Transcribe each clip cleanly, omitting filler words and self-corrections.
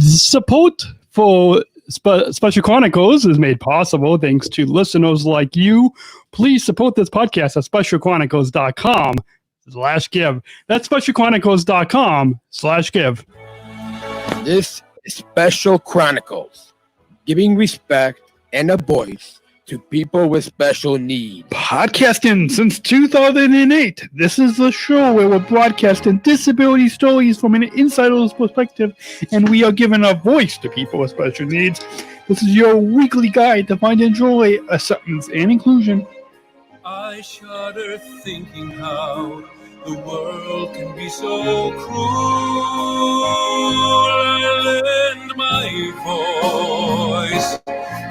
Support for Special Chronicles is made possible thanks to listeners like you. Please support this podcast at specialchronicles.com/give. That's specialchronicles.com/give. This is Special Chronicles, giving respect and a voice to people with special needs. Podcasting since 2008. This is the show where we're broadcasting disability stories from an insider's perspective, and we are giving a voice to people with special needs. This is your weekly guide to find and joy, acceptance, and inclusion. I shudder thinking how the world can be so cruel. I lend my voice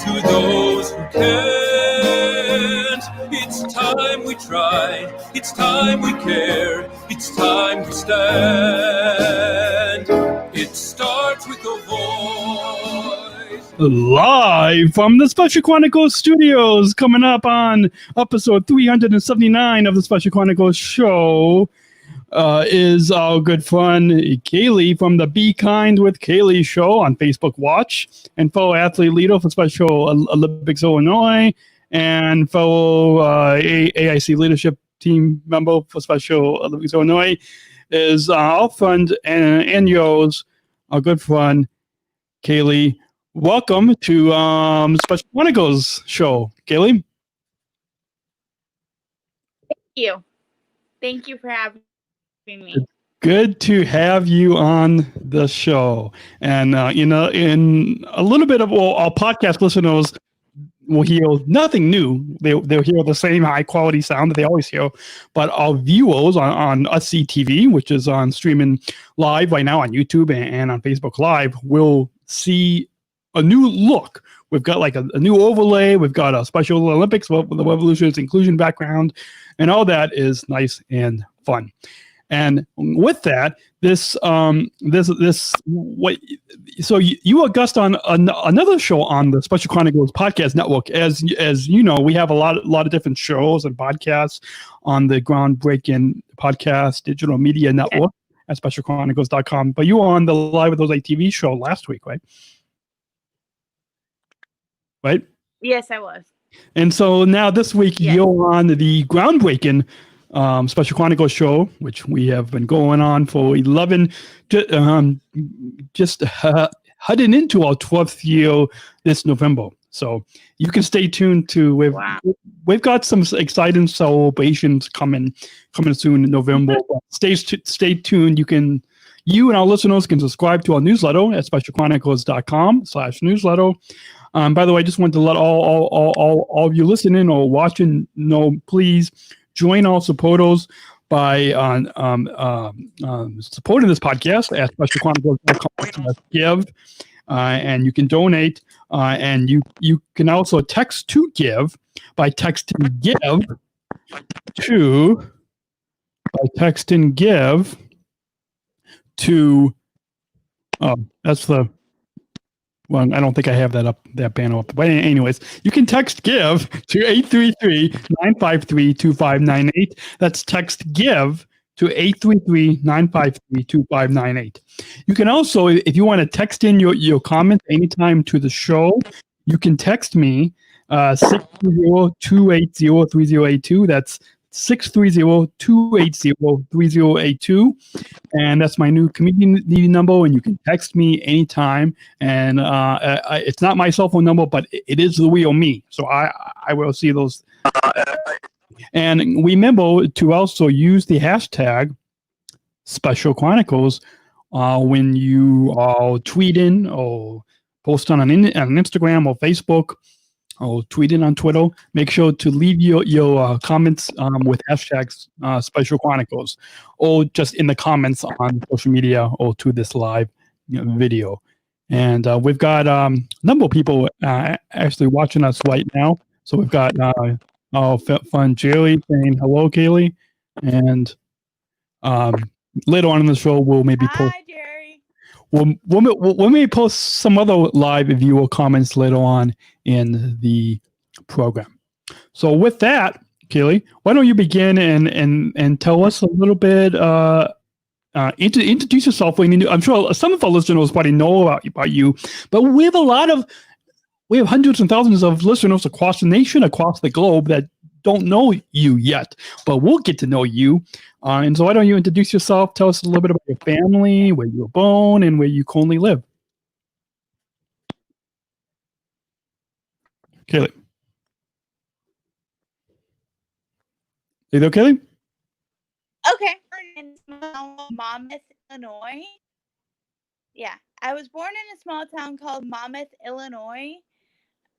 to those who can't. It's time we try, it's time we care, it's time we stand. It starts with a voice. Live from the Special Chronicles studios, coming up on episode 379 of the Special Chronicles show, is our good friend Kaylee from the Be Kind with Kaylee show on Facebook Watch, and fellow athlete leader for Special Olympics Illinois, and fellow AIC leadership team member for Special Olympics Illinois is our friend and yours, our good friend Kaylee. Welcome to Special Chronicles show, Kaylee. Thank you for having me. Good to have you on the show. And, in a little bit of our podcast listeners will hear nothing new. They'll hear the same high quality sound that they always hear. But our viewers on SCTV, which is on streaming live right now on YouTube and on Facebook Live, will see a new look. We've got like a new overlay. We've got a Special Olympics with the Revolution's inclusion background, and all that is nice and fun. And with that, so you are guest on another show on the Special Chronicles podcast network. As you know, we have a lot of different shows and podcasts on the groundbreaking podcast digital media network at specialchronicles.com. But you were on the Live with Those TV show last week, right? Right? Yes, I was. And so now this week you're on the groundbreaking Special Chronicles show, which we have been going on for 11, just heading into our 12th year this November. So you can stay tuned to. We've got some exciting celebrations coming soon in November. Stay tuned. You and our listeners can subscribe to our newsletter at specialchronicles.com/newsletter. By the way, I just want to let all of you listening or watching know, please join our supporters by supporting this podcast at specialchronicles.com/give, and you can donate, and you can also text to give by texting give to that's the. Well, I don't think I have that banner up. But anyways, you can text GIVE to 833-953-2598. That's text GIVE to 833-953-2598. You can also, if you want to text in your comments anytime to the show, you can text me 630-280-3082. That's 630-280-3082, and that's my new community number, and you can text me anytime. And it's not my cell phone number, but it is the real me, so I will see those. And remember to also use the hashtag Special Chronicles when you are tweeting or post on Instagram or Facebook, or tweet it on Twitter. Make sure to leave your comments with hashtags Special Chronicles, or just in the comments on social media or to this live video. And we've got a number of people actually watching us right now. So we've got our friend Jerry saying hello, Kaylee. And later on in the show, we'll maybe post. Hi, Jerry. We'll maybe post some other live viewer comments later on in the program. So with that, Kaylee, why don't you begin and tell us a little bit? Introduce yourself. I'm sure some of our listeners probably know about you, but we have hundreds and thousands of listeners across the nation, across the globe that don't know you yet, but we'll get to know you. And so why don't you introduce yourself? Tell us a little bit about your family, where you were born, and where you currently live. Kaylee. You there, Kaylee? Okay. In Monmouth, Illinois. Yeah, I was born in a small town called Monmouth, Illinois.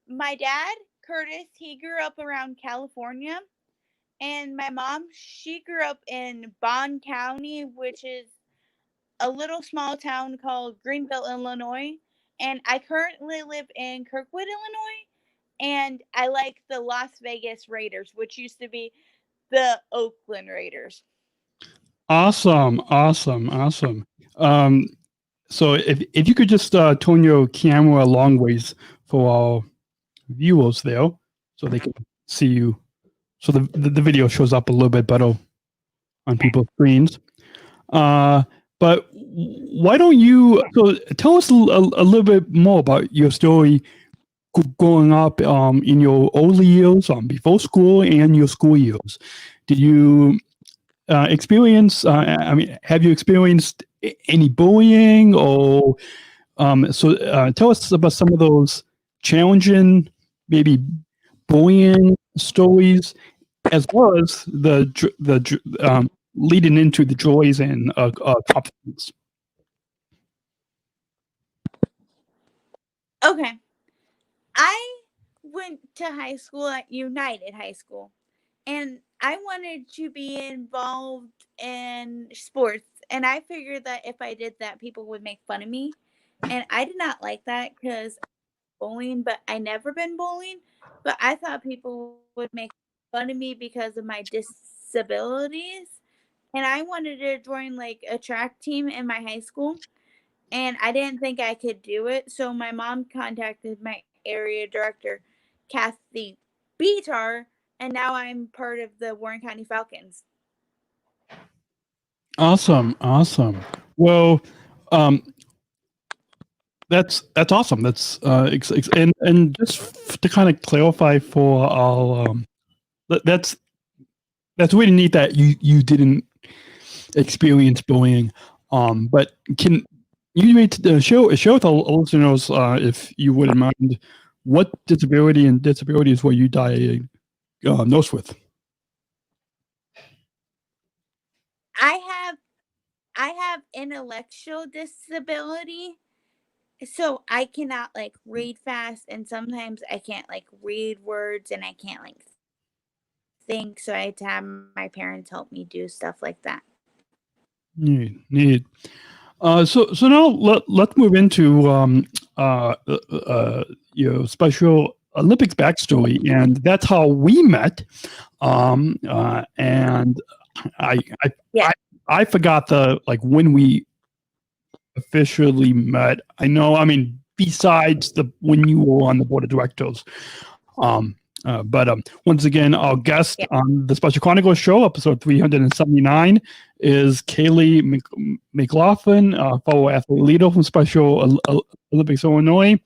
My dad, Curtis, he grew up around California. And my mom, she grew up in Bond County, which is a little small town called Greenville, Illinois. And I currently live in Kirkwood, Illinois. And I like the Las Vegas Raiders, which used to be the Oakland Raiders. Awesome. So if you could just turn your camera a long ways for our viewers there, so they can see you. So the video shows up a little bit better on people's screens. But why don't you tell us a little bit more about your story growing up in your early years, before school and your school years. Did you experience, have you experienced any bullying or, tell us about some of those challenging, maybe bullying stories, as well as the leading into the joys and confidence. Okay. I went to high school at United High School, and I wanted to be involved in sports. And I figured that if I did that, people would make fun of me. And I did not like that because bullying, but I never been bullied. But I thought people would make fun of me because of my disabilities. And I wanted to join like a track team in my high school. And I didn't think I could do it. So my mom contacted my area director, Kathy Beatar, and now I'm part of the Warren County Falcons. Awesome. Well, that's awesome. That's and just to kind of clarify for our that's really neat that you didn't experience bullying. But can you share with our listeners, if you wouldn't mind, what disabilities were you diagnosed with? I have intellectual disability, so I cannot like read fast, and sometimes I can't like read words, and I can't like think. So I had to have my parents help me do stuff like that. Neat. So now let's move into your Special Olympics backstory, and that's how we met. And I forgot when we officially met. Besides when you were on the board of directors. But once again, our guest on the Special Chronicles show, episode 379, is Kaylee McLaughlin, fellow athlete leader from Special Olympics Illinois,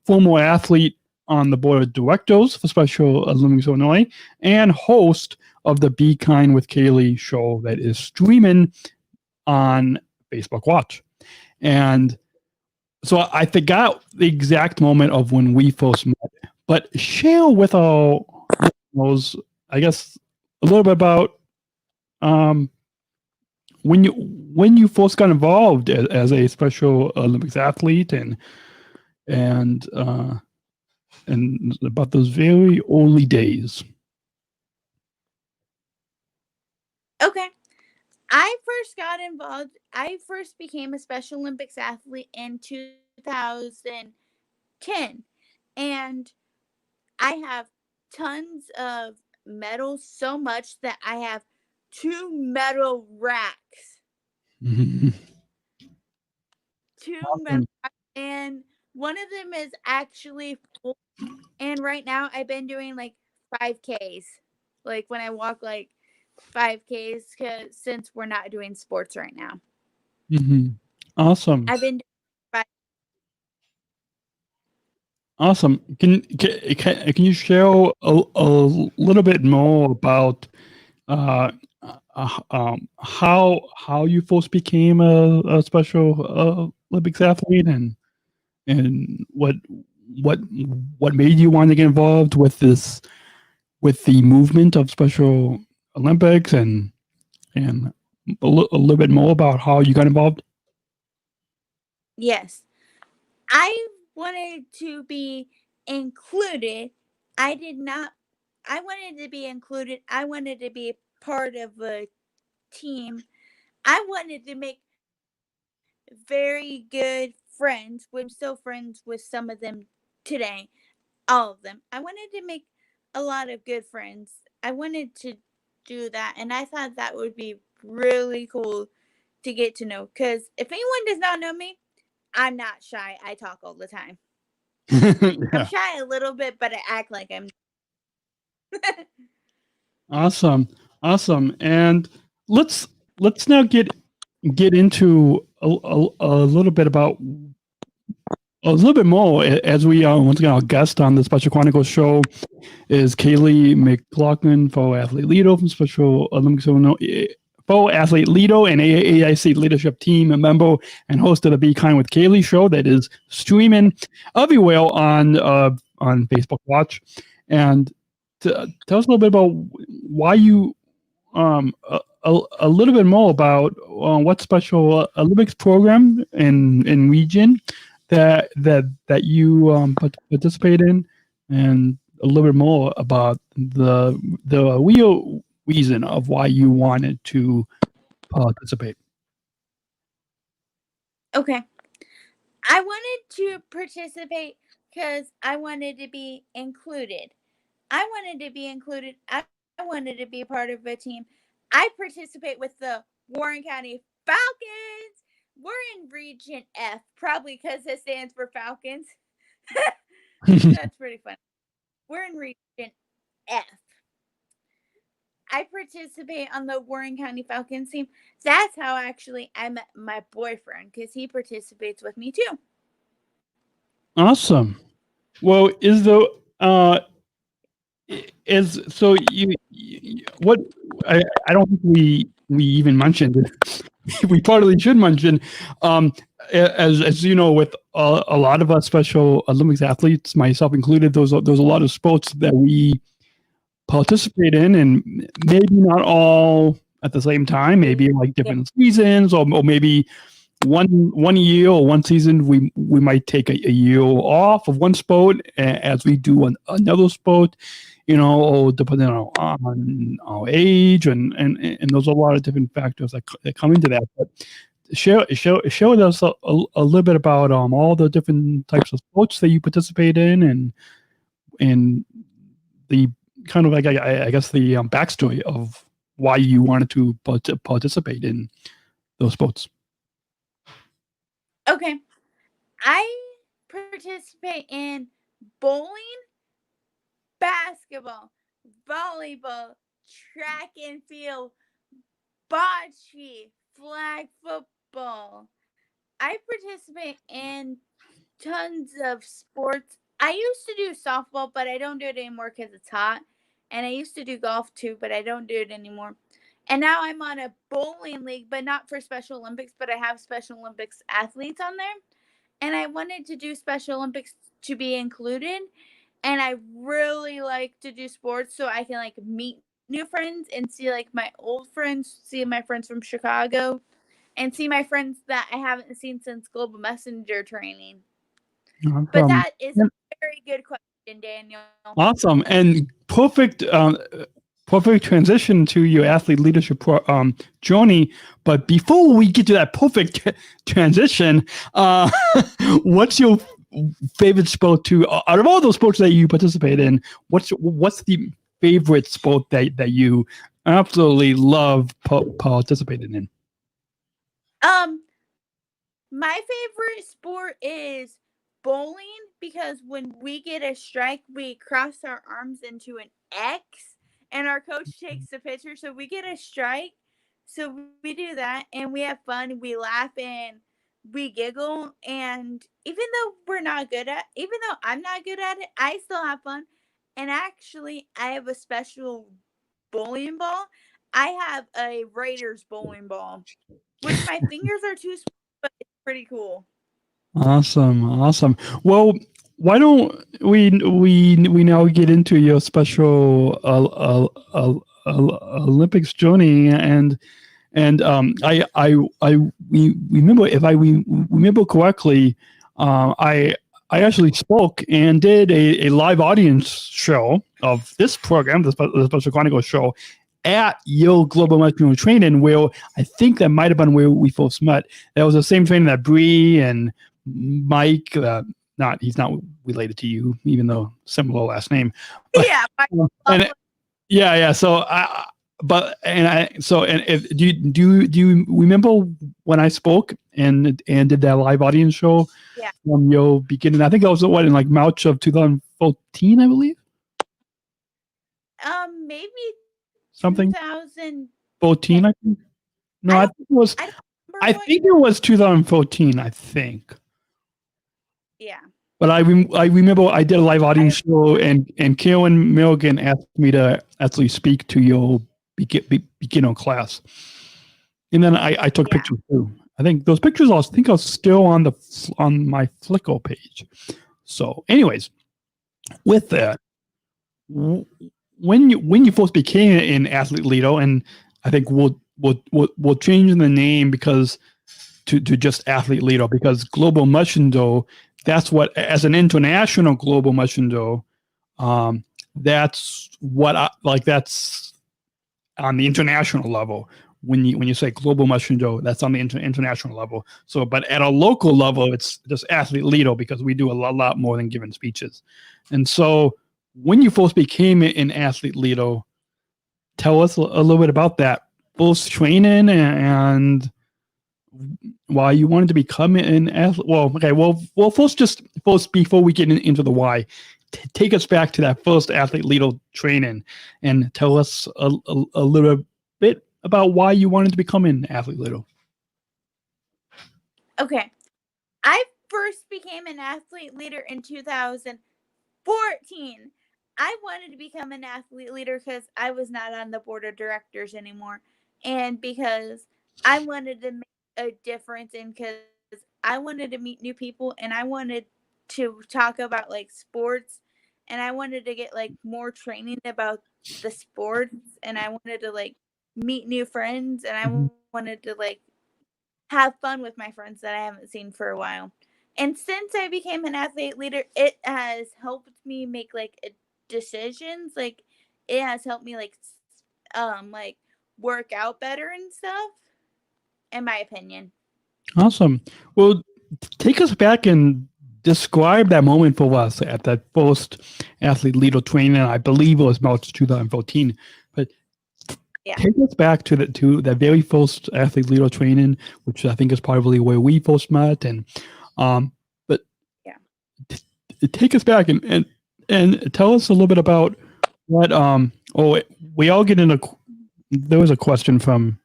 former athlete on the board of directors for Special Olympics Illinois, and host of the Be Kind with Kaylee show that is streaming on Facebook Watch. And so I forgot the exact moment of when we first met, but share with our listeners, I guess, a little bit about when you first got involved as a Special Olympics athlete and about those very early days. Okay. I first became a Special Olympics athlete in 2010. And I have tons of medals, so much that I have 2 medal racks. 2 medal racks, and one of them is actually full. And right now I've been doing like 5Ks. like when I walk like 5Ks, since we're not doing sports right now. Mm-hmm. Awesome. I've been Awesome. Can you share a little bit more about how you first became a Special Olympics athlete, and what what made you want to get involved with the movement of Special Olympics, and a little bit more about how you got involved? Yes. I wanted to be included. I did not. I wanted to be included. I wanted to be part of a team. I wanted to make very good friends. I'm still friends with some of them today. All of them. I wanted to make a lot of good friends. I wanted to do that, and I thought that would be really cool to get to know. Because if anyone does not know me, I'm not shy. I talk all the time. I'm Yeah. shy a little bit, but I act like I'm. Awesome. Awesome. And let's now get into a little bit about a little bit more as we once again our guest on the Special Chronicles show is Kaylee McLaughlin, fellow athlete leader from Special Olympics fellow athlete leader and AAIC leadership team member and host of the Be Kind with Kaylee show that is streaming everywhere on Facebook Watch. And tell us a little bit about why you a little bit more about what Special Olympics program in region that you participate in, and a little bit more about the real reason of why you wanted to participate. Okay. I wanted to participate because I wanted to be included. I wanted to be included. I wanted to be part of a team. I participate with the Warren County Falcons. We're in Region F, probably because it stands for Falcons. That's pretty funny. We're in Region F. I participate on the Warren County Falcons team. That's how actually I met my boyfriend because he participates with me too. Awesome. Well, is so what I don't think we even mentioned it. We probably should mention, as you know, with a lot of us Special Olympics athletes, myself included, there's a lot of sports that we participate in, and maybe not all at the same time, maybe like different seasons, or maybe one year or one season we might take a year off of one sport as we do another sport, or depending on our age, and there's a lot of different factors that come into that. But share with us a little bit about all the different types of sports that you participate in, and the kind of like I guess the backstory of why you wanted to participate in those sports. Okay. I participate in bowling, basketball, volleyball, track and field, bocce, flag football. I participate in tons of sports. I used to do softball, but I don't do it anymore because it's hot. And I used to do golf too, but I don't do it anymore. And now I'm on a bowling league, but not for Special Olympics, but I have Special Olympics athletes on there. And I wanted to do Special Olympics to be included. And I really like to do sports so I can like meet new friends and see like my old friends, see my friends from Chicago, and see my friends that I haven't seen since Global Messenger training. But that is a very good question, Daniel. Awesome, and perfect transition to your athlete leadership journey. But before we get to that perfect transition, what's your favorite sport out of all those sports that you participate in? What's the favorite sport that you absolutely love participating in? My favorite sport is bowling because when we get a strike, we cross our arms into an X, and our coach takes the picture, so we get a strike. So we do that, and we have fun. We laugh and we giggle, and even though I'm not good at it, I still have fun. And actually, I have a special bowling ball. I have a Raiders bowling ball, which my fingers are too small, but it's pretty cool. Awesome. Well, why don't we now get into your special Olympics journey we remember, if I remember correctly, I actually spoke and did a live audience show of this program, the Special Chronicles show, at Yale Global Marketing Training, where I think that might have been where we first met. That was the same training that Bree and Mike, he's not related to you, even though similar last name. But, yeah. So do you remember when I spoke and did that live audience show? Yeah. From your beginning, I think that was in like March of 2014, I believe. Maybe something 2014. I think. No, I think it was. I think it was 2014. I think. Yeah. But I remember I did a live audience show, and Karen Milligan asked me to actually speak to your beginner class, and then I took pictures too. I think those pictures are still on my Flickr page. So, anyways, with that, when you first became an athlete leader, and I think we'll change the name because to just athlete leader, because Global Messenger, that's what, as an international Global Messenger, that's what that's on the international level. When you say Global Messenger, that's on the international level. So, but at a local level, it's just athlete leader, because we do a lot more than giving speeches. And so, when you first became an athlete leader, tell us a little bit about that, both training and why you wanted to become an athlete. Well, okay. Well, first before we get into the why, take us back to that first athlete leader training and tell us a little bit about why you wanted to become an athlete leader. Okay. I first became an athlete leader in 2014. I wanted to become an athlete leader because I was not on the board of directors anymore, and because I wanted to make a difference, and because I wanted to meet new people, and I wanted to talk about like sports, and I wanted to get like more training about the sports, and I wanted to like meet new friends, and I wanted to like have fun with my friends that I haven't seen for a while. And since I became an athlete leader, it has helped me make like decisions. Like it has helped me like work out better and stuff, in my opinion. Awesome. Well, take us back and describe that moment for us at that first athlete leader training. I believe it was March 2014. But take us back to that very first athlete leader training, which I think is probably where we first met. And take us back and tell us a little bit about what. We all get into. There was a question from.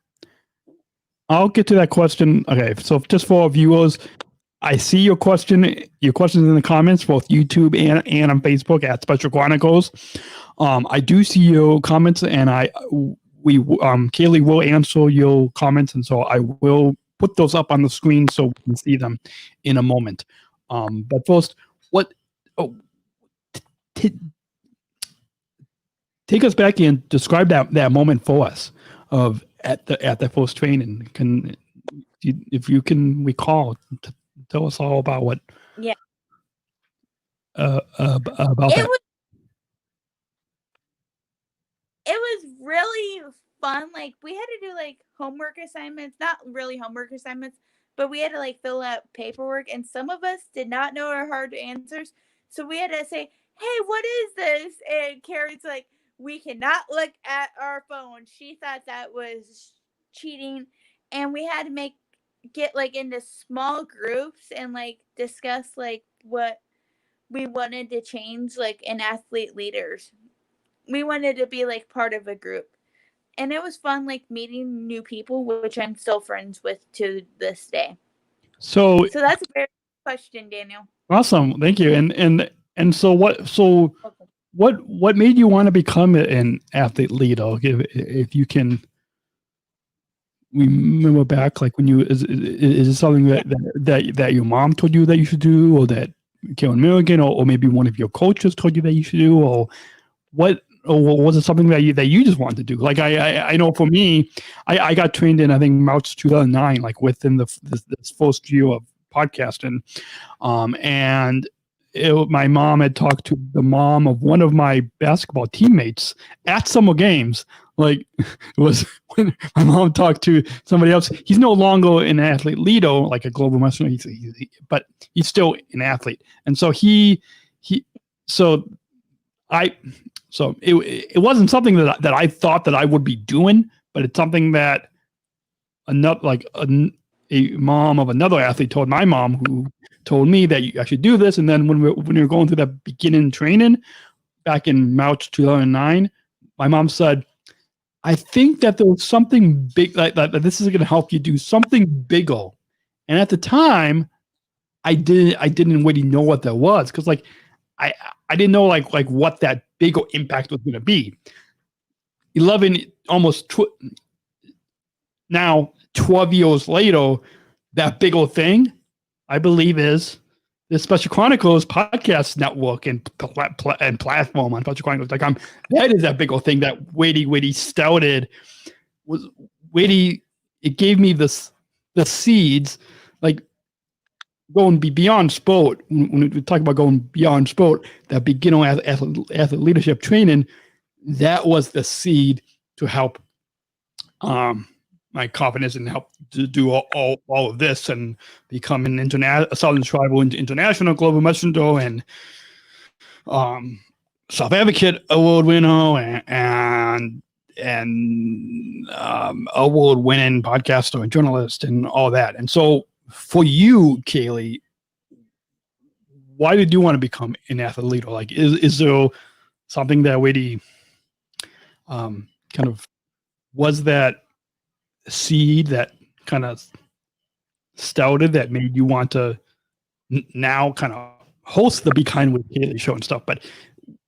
I'll get to that question. Okay, so just for our viewers, I see your questions in the comments, both YouTube and on Facebook at Special Chronicles. I do see your comments, and Kaylee will answer your comments, and so I will put those up on the screen so we can see them in a moment. But first, take us back and describe that moment for us of at the first training. If you can recall, tell us all about what. Yeah. About that. It was really fun. Like we had to do like homework assignments, not really homework assignments, but we had to like fill out paperwork, and some of us did not know our hard answers. So we had to say, "Hey, what is this?" And Carrie's like, "We cannot look at our phone." She thought that was cheating, and we had to get like into small groups and like discuss like what we wanted to change like in athlete leaders. we wanted to be like part of a group. And it was fun, like meeting new people, which I'm still friends with to this day. So So that's a very good question, Daniel. awesome, thank you. And so what? So what made you want to become an athlete leader? If you can remember back, like when you is it something that your mom told you that you should do, or that Karen Milligan, or maybe one of your coaches told you that you should do, or what? Or was it something that you just wanted to do? Like I know for me, I got trained in, I think, March 2009, like within this first year of podcasting, and my mom had talked to the mom of one of my basketball teammates at summer games. Like it was when my mom talked to somebody else. He's no longer an athlete leader, like a global master, but he's still an athlete. And so so it wasn't something that I thought that I would be doing, but it's something that a mom of another athlete told my mom, who told me that I should do this. And then when we were going through that beginning training back in March 2009, my mom said, I think that there was something big, like that this is going to help you do something bigger. And at the time, I didn't really know what that was, because like I didn't know like what that bigger impact was going to be. 12 years later, that bigger thing, I believe, is the Special Chronicles podcast network and platform on SpecialChronicles.com. That is that bigger thing that Wadey started. Was Wadey? It gave me the seeds, like going beyond sport. When we talk about going beyond sport, that beginner athlete leadership training, that was the seed to help my confidence and help to do all of this and become a Southern Tribal International Global Messenger and Self Advocate Award winner and award winning podcaster and journalist and all that. And so for you, Kaylee, why did you want to become an athlete leader? Like, is there something that really kind of was that seed that kind of started that made you want to now kind of host the Be Kind with Kaylee show and stuff? But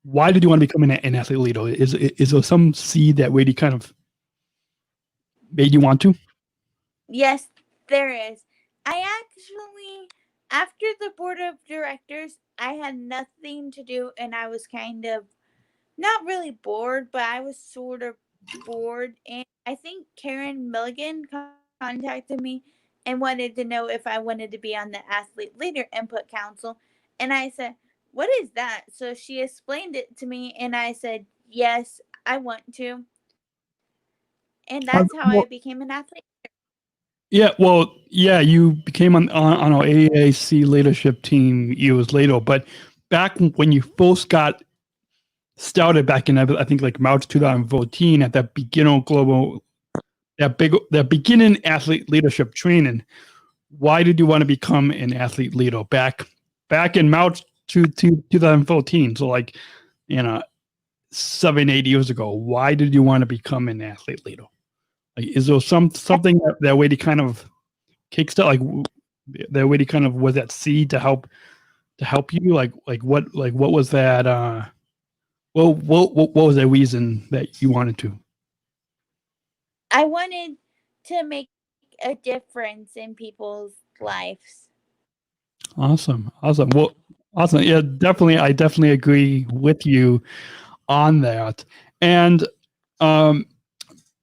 why did you want to become an athlete leader? Is there some seed that really kind of made you want to? Yes, there is. I actually, after the board of directors, I had nothing to do, and I was kind of not really bored, but I was sort of bored. And I think Karen Milligan contacted me and wanted to know if I wanted to be on the Athlete Leader Input Council. And I said, what is that? So she explained it to me, and I said, yes, I want to. And that's how I became an athlete. Yeah, well, yeah, you became on our AAC leadership team years later, but back when you first got started back in, I think, like March 2014 at that that beginning athlete leadership training, why did you want to become an athlete leader back in March 2014? So like, 7-8 years ago, why did you want to become an athlete leader? Like, is there something that way to kind of kickstart, like that way to kind of was that seed to help you? Like what was that? What was the reason that you wanted to? I wanted to make a difference in people's lives. Awesome. Well, awesome. Yeah, definitely. I definitely agree with you on that. And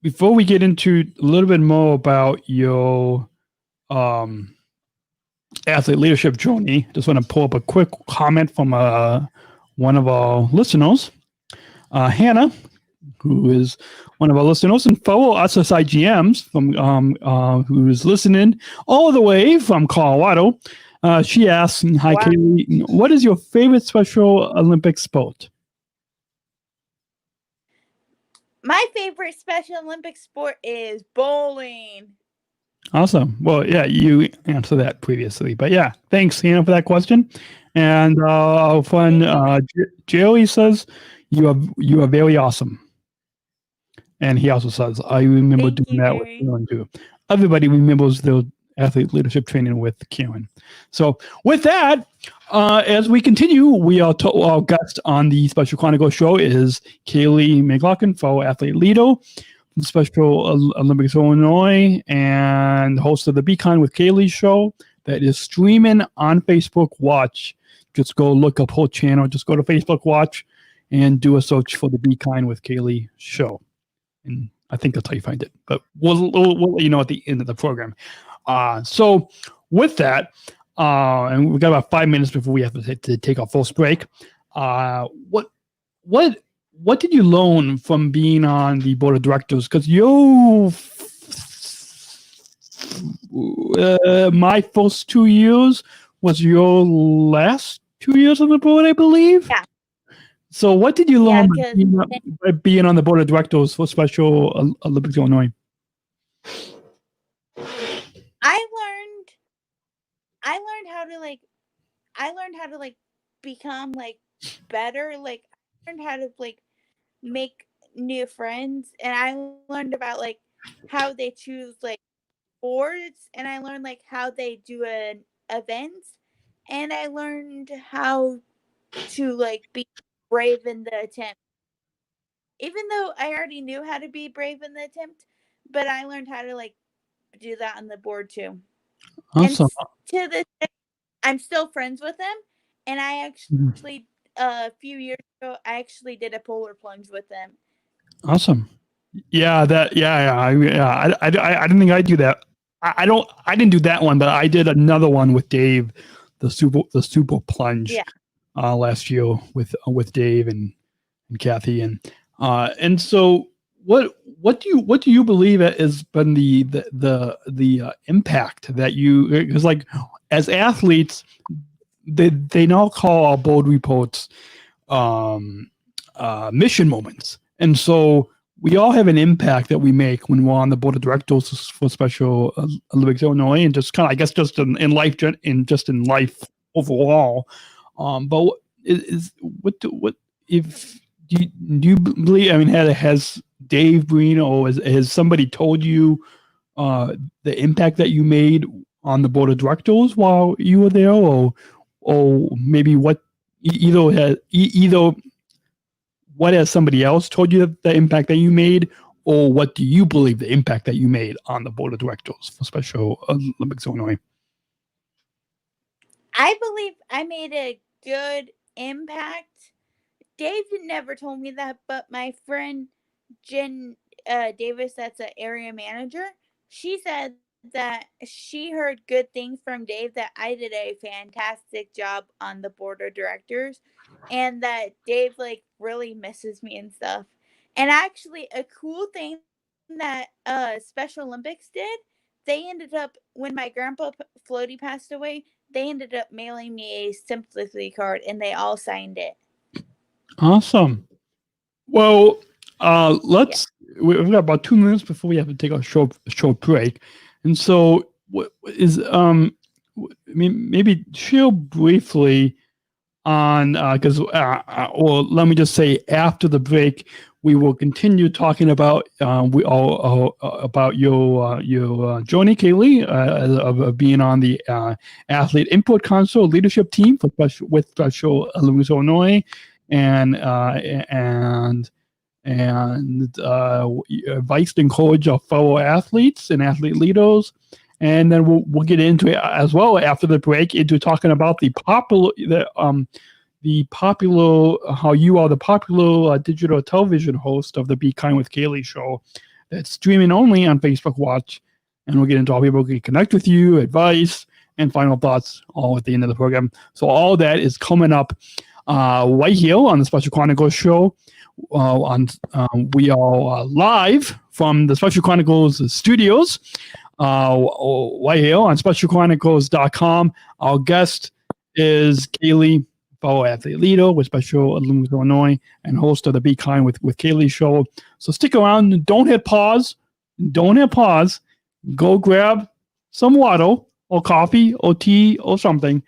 before we get into a little bit more about your athlete leadership journey, just want to pull up a quick comment from one of our listeners, Hannah, who is one of our listeners and fellow SSI GMs from who is listening all the way from Colorado. She asks, "Hi, wow. Kaylee, what is your favorite Special Olympics sport?" My favorite Special Olympic sport is bowling. Awesome. Well, yeah, you answered that previously, but yeah, thanks, Hannah, for that question. And our friend Jerry says you are very awesome. And he also says, I remember Thank doing you, that with Jerry. Karen too. Everybody remembers the athlete leadership training with Karen. So with that, as we continue, our guest on the Special Chronicles show is Kaylee McLaughlin, fellow athlete leader from Special Olympics Illinois and host of the Be Kind with Kaylee show that is streaming on Facebook Watch. Just go look up her channel. Just go to Facebook Watch and do a search for the Be Kind with Kaylee show. And I think that's how you find it. But we'll let you know at the end of the program. So with that, and we've got about 5 minutes before we have to take our first break. What did you learn from being on the board of directors? Because my first 2 years was your last 2 years on the board, I believe. Yeah. So what did you learn by 'cause being on the board of directors for Special Olympics Illinois? I learned how to become better. I learned how to make new friends, and I learned about how they choose boards, and I learned how they do an events, and I learned how to be brave in the attempt. Even though I already knew how to be brave in the attempt, but I learned how to do that on the board too. Awesome. And to this day, I'm still friends with them, and I actually a few years ago I actually did a polar plunge with them. Awesome. Yeah, I didn't think I'd do that. I didn't do that one, but I did another one with Dave, the super plunge. Yeah. Last year with Dave and Kathy and so what do you believe has been the impact that you, because as athletes they now call our board reports mission moments, and so we all have an impact that we make when we're on the board of directors for Special Olympics Illinois, and just kind of, I guess, just in life, in life overall. But what if do you believe? I mean, has Dave Breen or has somebody told you the impact that you made on the board of directors while you were there, or maybe what either what has somebody else told you the impact that you made, or what do you believe the impact that you made on the board of directors for Special Olympics Illinois? I believe I made a good impact. Dave never told me that, but my friend Jen Davis, that's an area manager, she said that she heard good things from Dave, that I did a fantastic job on the board of directors, and that Dave really misses me and stuff. And actually, a cool thing that Special Olympics did, they ended up, when my grandpa Floaty passed away, they ended up mailing me a sympathy card, and they all signed it. Awesome. Well, we've got about 2 minutes before we have to take a short break, and so what is maybe share briefly on because or let me just say, after the break we will continue talking about about your journey, Kaylee, of being on the Athlete Input Council leadership team with Special Olympics Illinois, and advice to encourage our fellow athletes and athlete leaders. And then we'll get into it as well after the break, into talking about the popular how you are the popular digital television host of the Be Kind with Kaylee show that's streaming only on Facebook Watch. And we'll get into how people can connect with you, advice, and final thoughts all at the end of the program. So all that is coming up right here on the Special Chronicles show. We are live from the Special Chronicles studios right here on specialchronicles.com. Our guest is Kaylee, fellow athlete leader with Special Olympics Illinois and host of the Be Kind with Kaylee show. So stick around. Don't hit pause. Go grab some water or coffee or tea or something.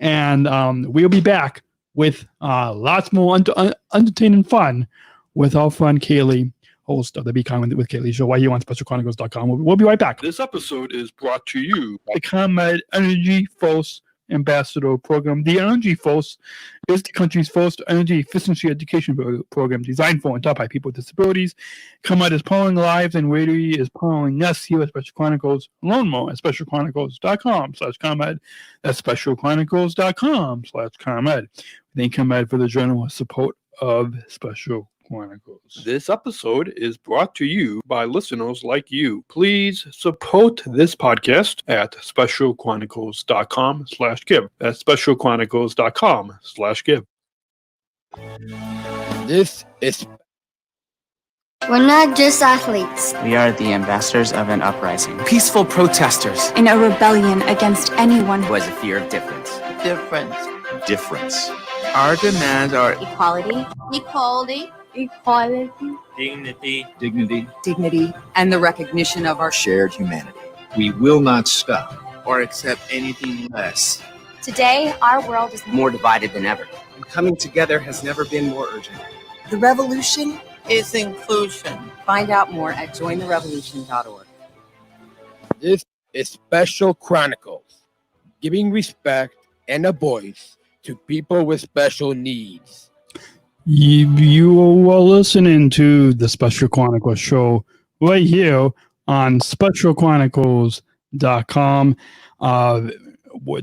And we'll be back with lots more entertaining fun with our friend Kaylee, host of the Be Kind with Kaylee show, right here on SpecialChronicles.com. We'll be right back. This episode is brought to you by ComEd Energy Force Ambassador Program. The Energy Force is the country's first energy efficiency education program designed for and taught by people with disabilities. ComEd is powering lives, and Radio is powering us here at Special Chronicles. Learn more at specialchronicles.com/ComEd. That's specialchronicles.com/ComEd. Thank ComEd for the generous support of Special Chronicles. This episode is brought to you by listeners like you. Please support this podcast at specialchronicles.com/give. That's specialchronicles.com/give. This is We're not just athletes. We are the ambassadors of an uprising. Peaceful protesters. In a rebellion against anyone Who has a fear of difference. Difference. Our demands are Equality. Equality. dignity and the recognition of our shared humanity. We will not stop. or accept anything less. Today, our world is More divided than ever. And coming together has never been more urgent. the revolution. is inclusion. Find out more at jointherevolution.org. This is Special Chronicles, giving respect and a voice to people with special needs. You are listening to the Special Chronicles show right here on SpecialChronicles.com.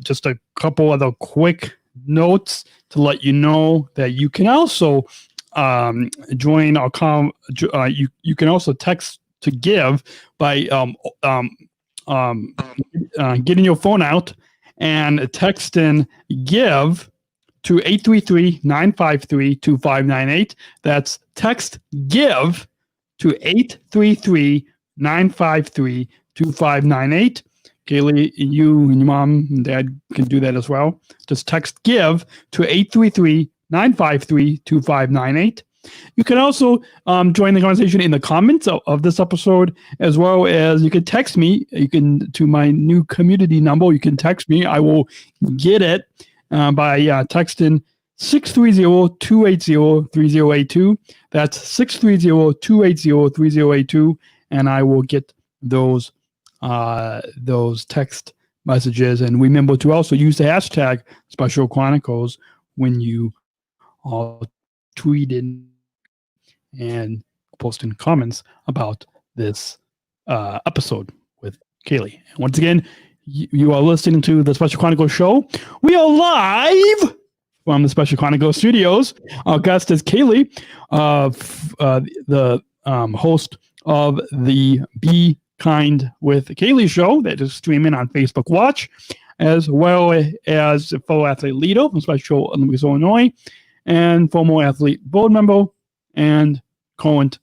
Just a couple other quick notes to let you know that you can also join our you can also text to give by getting your phone out and text in give to 833-953-2598. That's text give to 833-953-2598. Kaylee, you and your mom and dad can do that as well. Just text give to 833-953-2598. You can also join the conversation in the comments of this episode, as well as you can text me. You can to my new community number. You can text me. I will get it by texting 630-280-3082. That's 630-280-3082, and I will get those text messages. And remember to also use the hashtag Special Chronicles when you are tweeting and posting comments about this episode with Kaylee. And once again, you are listening to the Special Chronicles show. We are live from the Special Chronicles studios. Our guest is Kaylee, the host of the Be Kind with Kaylee show that is streaming on Facebook Watch, as well as a fellow athlete leader from Special Olympics Illinois, and former athlete board member and current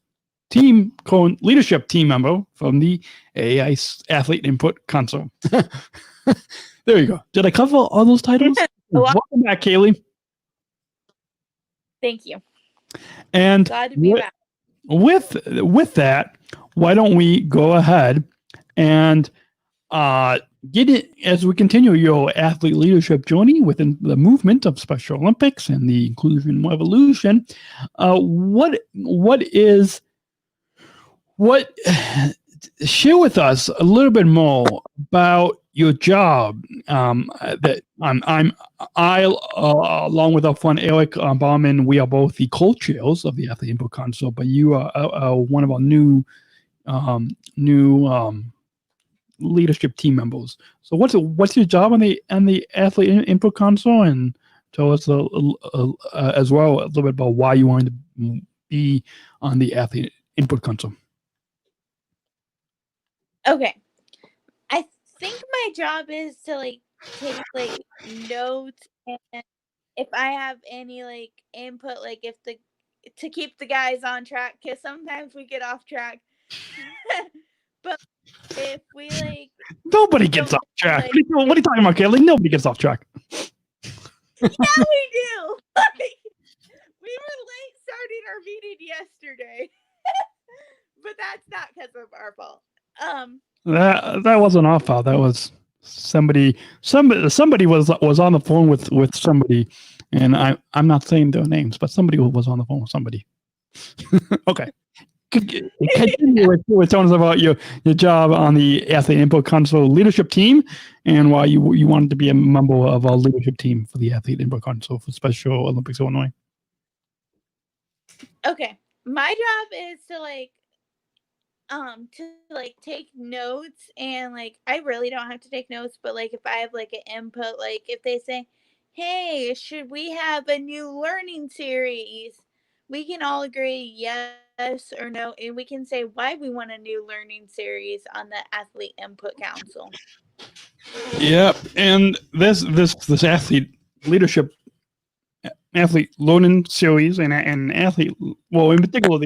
leadership team member from the AI Athlete Input Council. There you go. Did I cover all those titles? Welcome back, Kaylee. Thank you. And Glad to be back. with that, why don't we go ahead and get it as we continue your athlete leadership journey within the movement of Special Olympics and the inclusion revolution. Share with us a little bit more about your job. That I along with our friend Eric Bauman, we are both the co-chairs of the Athlete Input Council, but you are one of our new leadership team members. So what's your job on the Athlete Input Council, and tell us as well a little bit about why you wanted to be on the Athlete Input Council. Okay. I think my job is to take notes, and if I have any input, to keep the guys on track, because sometimes we get off track. But if we nobody gets off track. What are you talking about, Kaylee? Nobody gets off track. Yeah, we do. We were late starting our meeting yesterday, but that's not because of our fault. That wasn't our fault. That was somebody. Somebody was on the phone with somebody, and I'm not saying their names, but somebody was on the phone with somebody. Okay. Continue with telling us about your job on the Athlete Input Council leadership team, and why you wanted to be a member of our leadership team for the Athlete Input Council for Special Olympics Illinois. Okay, my job is to take notes, and I really don't have to take notes, but if I have an input, if they say, hey, should we have a new learning series, we can all agree yes or no, and we can say why we want a new learning series on the Athlete Input Council. Yep, and this athlete leadership, athlete learning series, and athlete, well, in particular,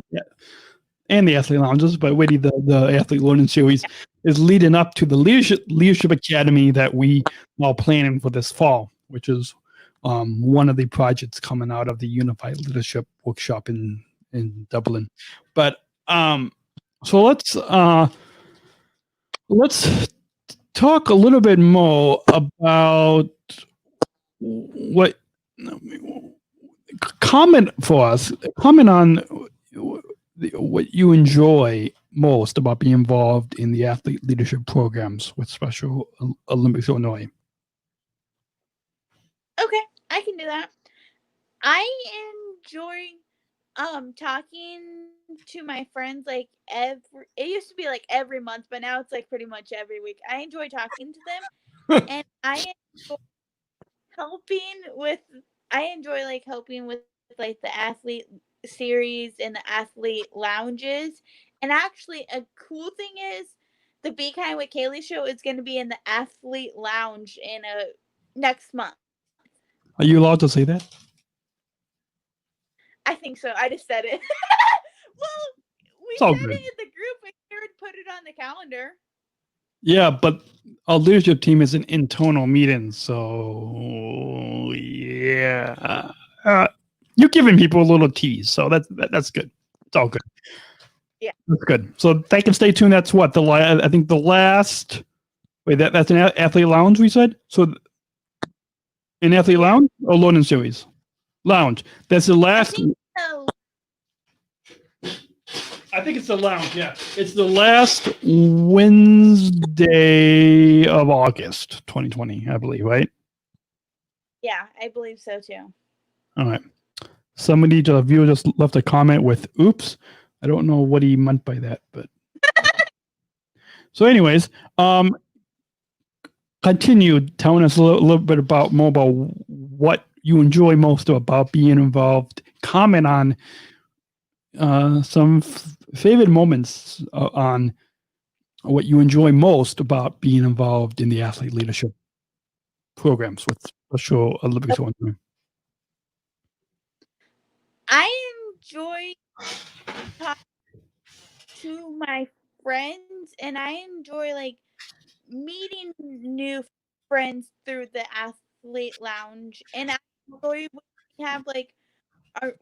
and the athlete lounges, but really the athlete learning series is leading up to the leadership academy that we are planning for this fall, which is one of the projects coming out of the Unified Leadership Workshop in Dublin. But so let's talk a little bit more about what comment on what you enjoy most about being involved in the athlete leadership programs with Special Olympics Illinois. Okay, I can do that. I enjoy talking to my friends it used to be every month, but now it's pretty much every week. I enjoy talking to them, and I enjoy helping with the athlete series and the athlete lounges. And actually, a cool thing is the Be Kind with Kaylee show is going to be in the athlete lounge in next month. Are you allowed to say that? I think so. I just said it. Well, we said it in the group, and Karen put it on the calendar. Yeah, but our leadership team is an internal meeting, so yeah, you're giving people a little tease, so that's good. It's all good. Yeah, that's good. So they can stay tuned. That's what I think the last. Wait, that's an athlete lounge. We said so. An athlete lounge or learning series lounge. That's the last. I think it's the lounge. Yeah, it's the last Wednesday of August, 2020, I believe, right? Yeah, I believe so too. All right. Somebody, a viewer, just left a comment with "oops." I don't know what he meant by that, but so, anyways, continue telling us a little bit more about what you enjoy most about being involved. Comment on some favorite moments on what you enjoy most about being involved in the athlete leadership programs with Special Olympics. I enjoy talking to my friends, and I enjoy meeting new friends through the athlete lounge, and I enjoy when we have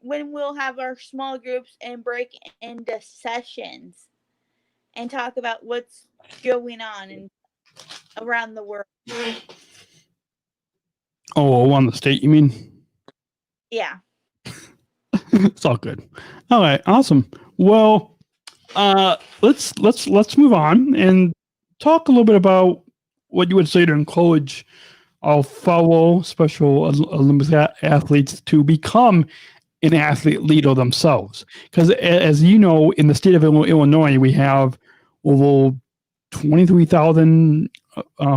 when we'll have our small groups and break into sessions and talk about what's going on and around the world. Oh, on the state, you mean? Yeah. It's all good. All right, awesome. Well, let's move on and talk a little bit about what you would say to encourage our fellow Special Olympics athletes to become an athlete leader themselves. Because as you know, in the state of Illinois, we have over 23,000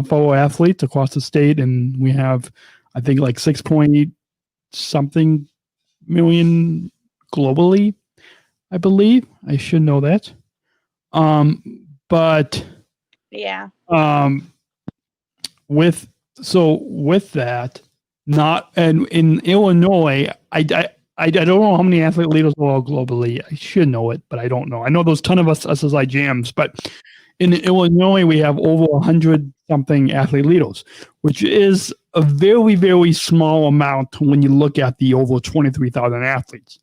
fellow athletes across the state, and we have, I think, 6 point something million globally, I believe. I should know that. But yeah. With that, not and in Illinois, I don't know how many athlete leaders there are globally. I should know it, but I don't know. I know there's a ton of us SSI jams, but in Illinois, we have over 100 something athlete leaders, which is a very, very small amount when you look at the over 23,000 athletes.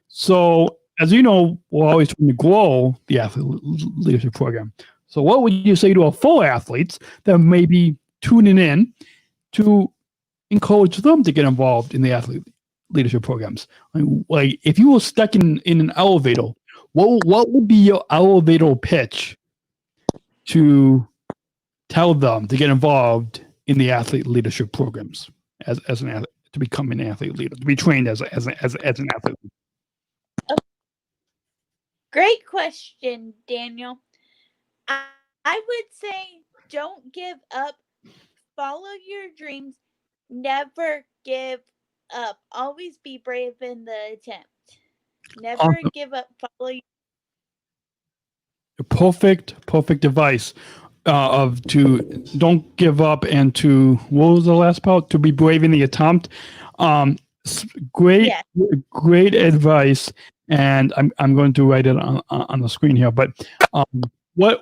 So, as you know, we're always trying to grow the athlete leadership program. So what would you say to a full athletes that may be tuning in to encourage them to get involved in the athlete leadership programs? Like if you were stuck in an elevator, what would be your elevator pitch to tell them to get involved in the athlete leadership programs as an athlete, to become an athlete leader, to be trained as an athlete? Great question, Daniel. I would say don't give up. Follow your dreams. Never give up. Always be brave in the attempt. Never Awesome. give up. Follow your Perfect advice of to don't give up and to, what was the last part? To be brave in the attempt. Great advice, and I'm going to write it on the screen here. But what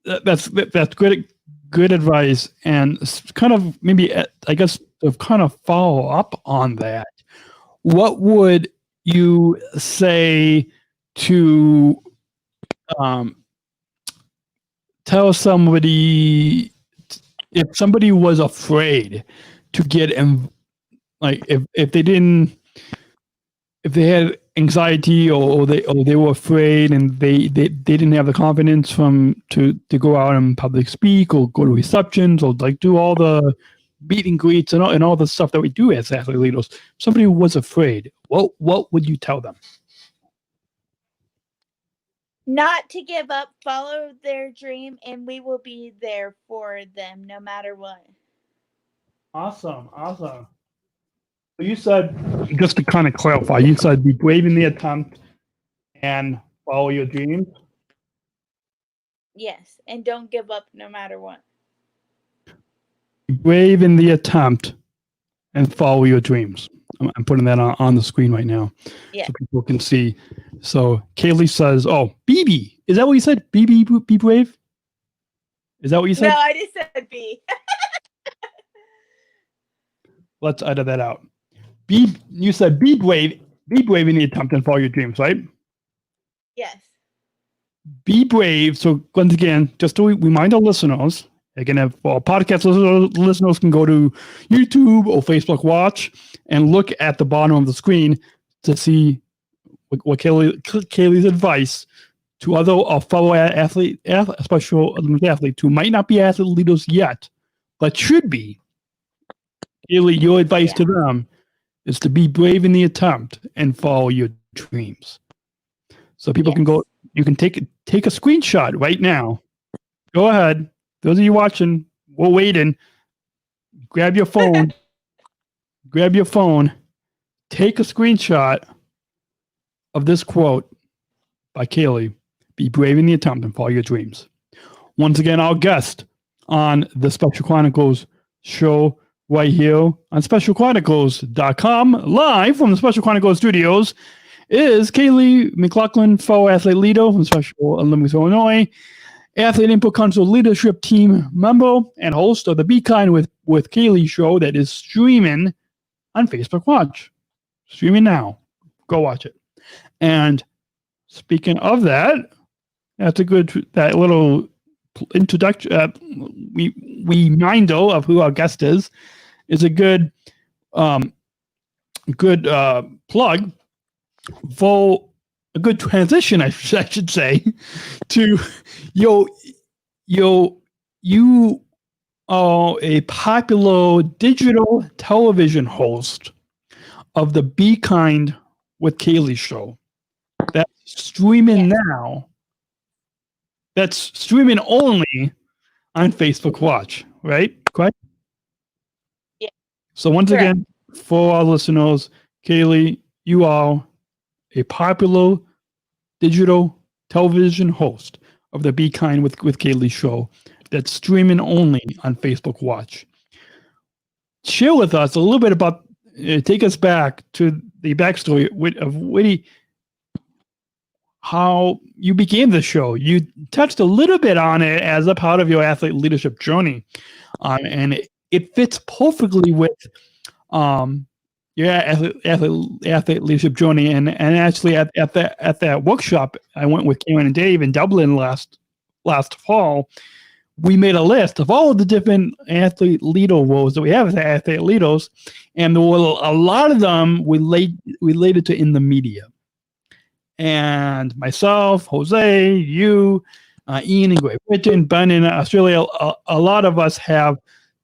that's good advice, and kind of maybe I guess to kind of follow up on that. What would you say to tell somebody if somebody was afraid to get in, like if they had anxiety or they were afraid and they didn't have the confidence to go out and public speak or go to receptions or like do all the meet and greets and all the stuff that we do as athlete leaders. Somebody who was afraid, what would you tell them? Not to give up, follow their dream, and we will be there for them no matter what. Awesome. So you said, just to kind of clarify, you said be brave in the attempt and follow your dreams? Yes, and don't give up no matter what. Be brave in the attempt and follow your dreams. I'm putting that on the screen right now, so people can see. So Kaylee says, "Oh, BB, is that what you said? BB, be brave. Is that what you said?" No, I just said B. Let's edit that out. You said be brave in the attempt and follow your dreams, right? Yes. Be brave. So once again, just to remind our listeners. Again, if our podcast listeners can go to YouTube or Facebook Watch and look at the bottom of the screen to see what Kaylee's advice to other fellow athlete, special athletes who might not be athlete leaders yet, but should be. Kaylee, your advice to them is to be brave in the attempt and follow your dreams. So people can go. You can take a screenshot right now. Go ahead. Those of you watching, we're waiting. Grab your phone. Take a screenshot of this quote by Kaylee. Be brave in the attempt and follow your dreams. Once again, our guest on the Special Chronicles show right here on specialchronicles.com, live from the Special Chronicles studios, is Kaylee McLaughlin, fellow athlete leader from Special Olympics Illinois, Athlete Input Council leadership team member, and host of the Be Kind with Kaylee show that is streaming on Facebook Watch. Streaming now. Go watch it. And speaking of that, that little introduction, reminder of who our guest is a good plug for a good transition, I should say, to you are a popular digital television host of the Be Kind with Kaylee show. That's streaming now. That's streaming only on Facebook Watch, right? Correct? Yeah. So once again, for our listeners, Kaylee, you are a popular digital television host of the Be Kind with Kaylee show that's streaming only on Facebook Watch. Share with us a little bit about, take us back to the backstory of Whitty, how you became the show. You touched a little bit on it as a part of your athlete leadership journey, and it fits perfectly with your athlete leadership journey. And actually at that workshop I went with Karen and Dave in Dublin last last fall, we made a list of all of the different athlete-leader roles that we have as athlete-leaders, and there were a lot of them related to in the media. And myself, Jose, you, Ian in Great Britain, Ben in Australia, a lot of us have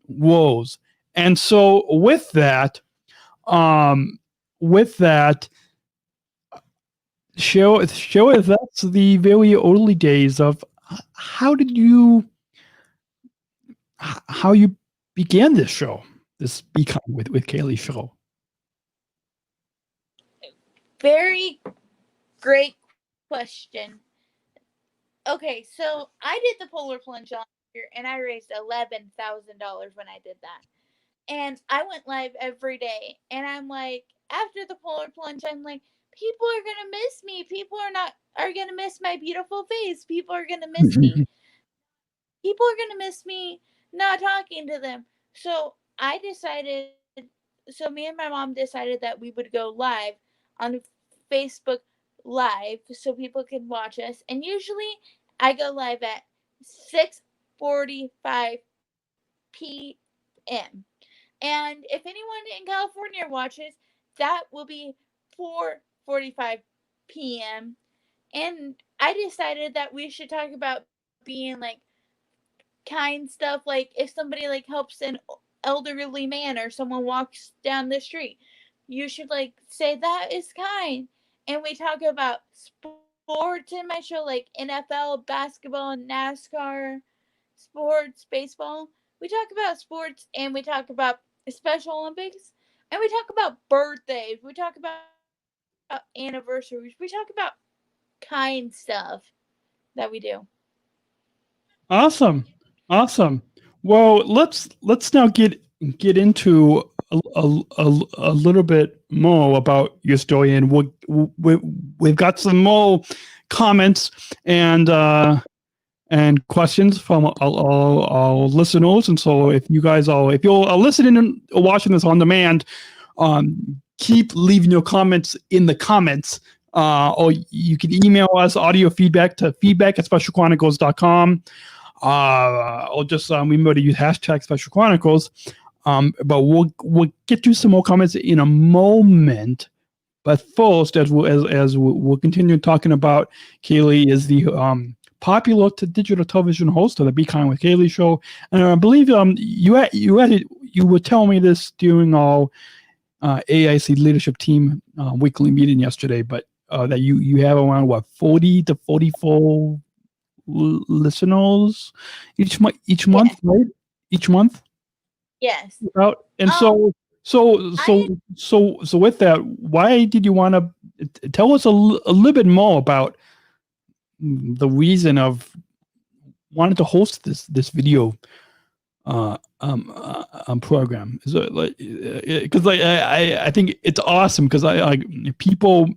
roles. And so with that, share with us the very early days of how you began this show, this Be Kind with Kaylee show. Very great question. Okay, so I did the polar plunge last year, and I raised $11,000 when I did that. And I went live every day, and I'm like, after the polar plunge, I'm like, people are gonna miss me. People are gonna miss my beautiful face. People are gonna miss me. People are gonna miss me not talking to them. So me and my mom decided that we would go live on Facebook Live so people can watch us. And usually I go live at 6:45 p.m. And if anyone in California watches, that will be 4:45 p.m. And I decided that we should talk about being like kind stuff, like if somebody like helps an elderly man or someone walks down the street, you should like say that is kind. And we talk about sports in my show, like NFL, basketball, NASCAR, sports, baseball. We talk about sports, and we talk about Special Olympics, and we talk about birthdays. We talk about anniversaries. We talk about kind stuff that we do. Awesome. Well, let's now get into a little bit more about your story, and we've got some more comments and questions from our listeners. And so if you're listening or watching this on demand, keep leaving your comments in the comments, or you can email us audio feedback to feedback@specialchronicles.com, or just remember to use hashtag Special Chronicles. But we'll get to some more comments in a moment. But first, as we'll continue talking about, Kaylee is the popular digital television host of the Be Kind with Kaylee show, and I believe you were telling me this during our AIC leadership team weekly meeting yesterday, but that you have around 40 to 44 listeners each month, Yes. right? Each month. Yes. And so with that, why did you want to tell us a little bit more about the reason of wanting to host this video program? Is it like, because I think it's awesome, because people,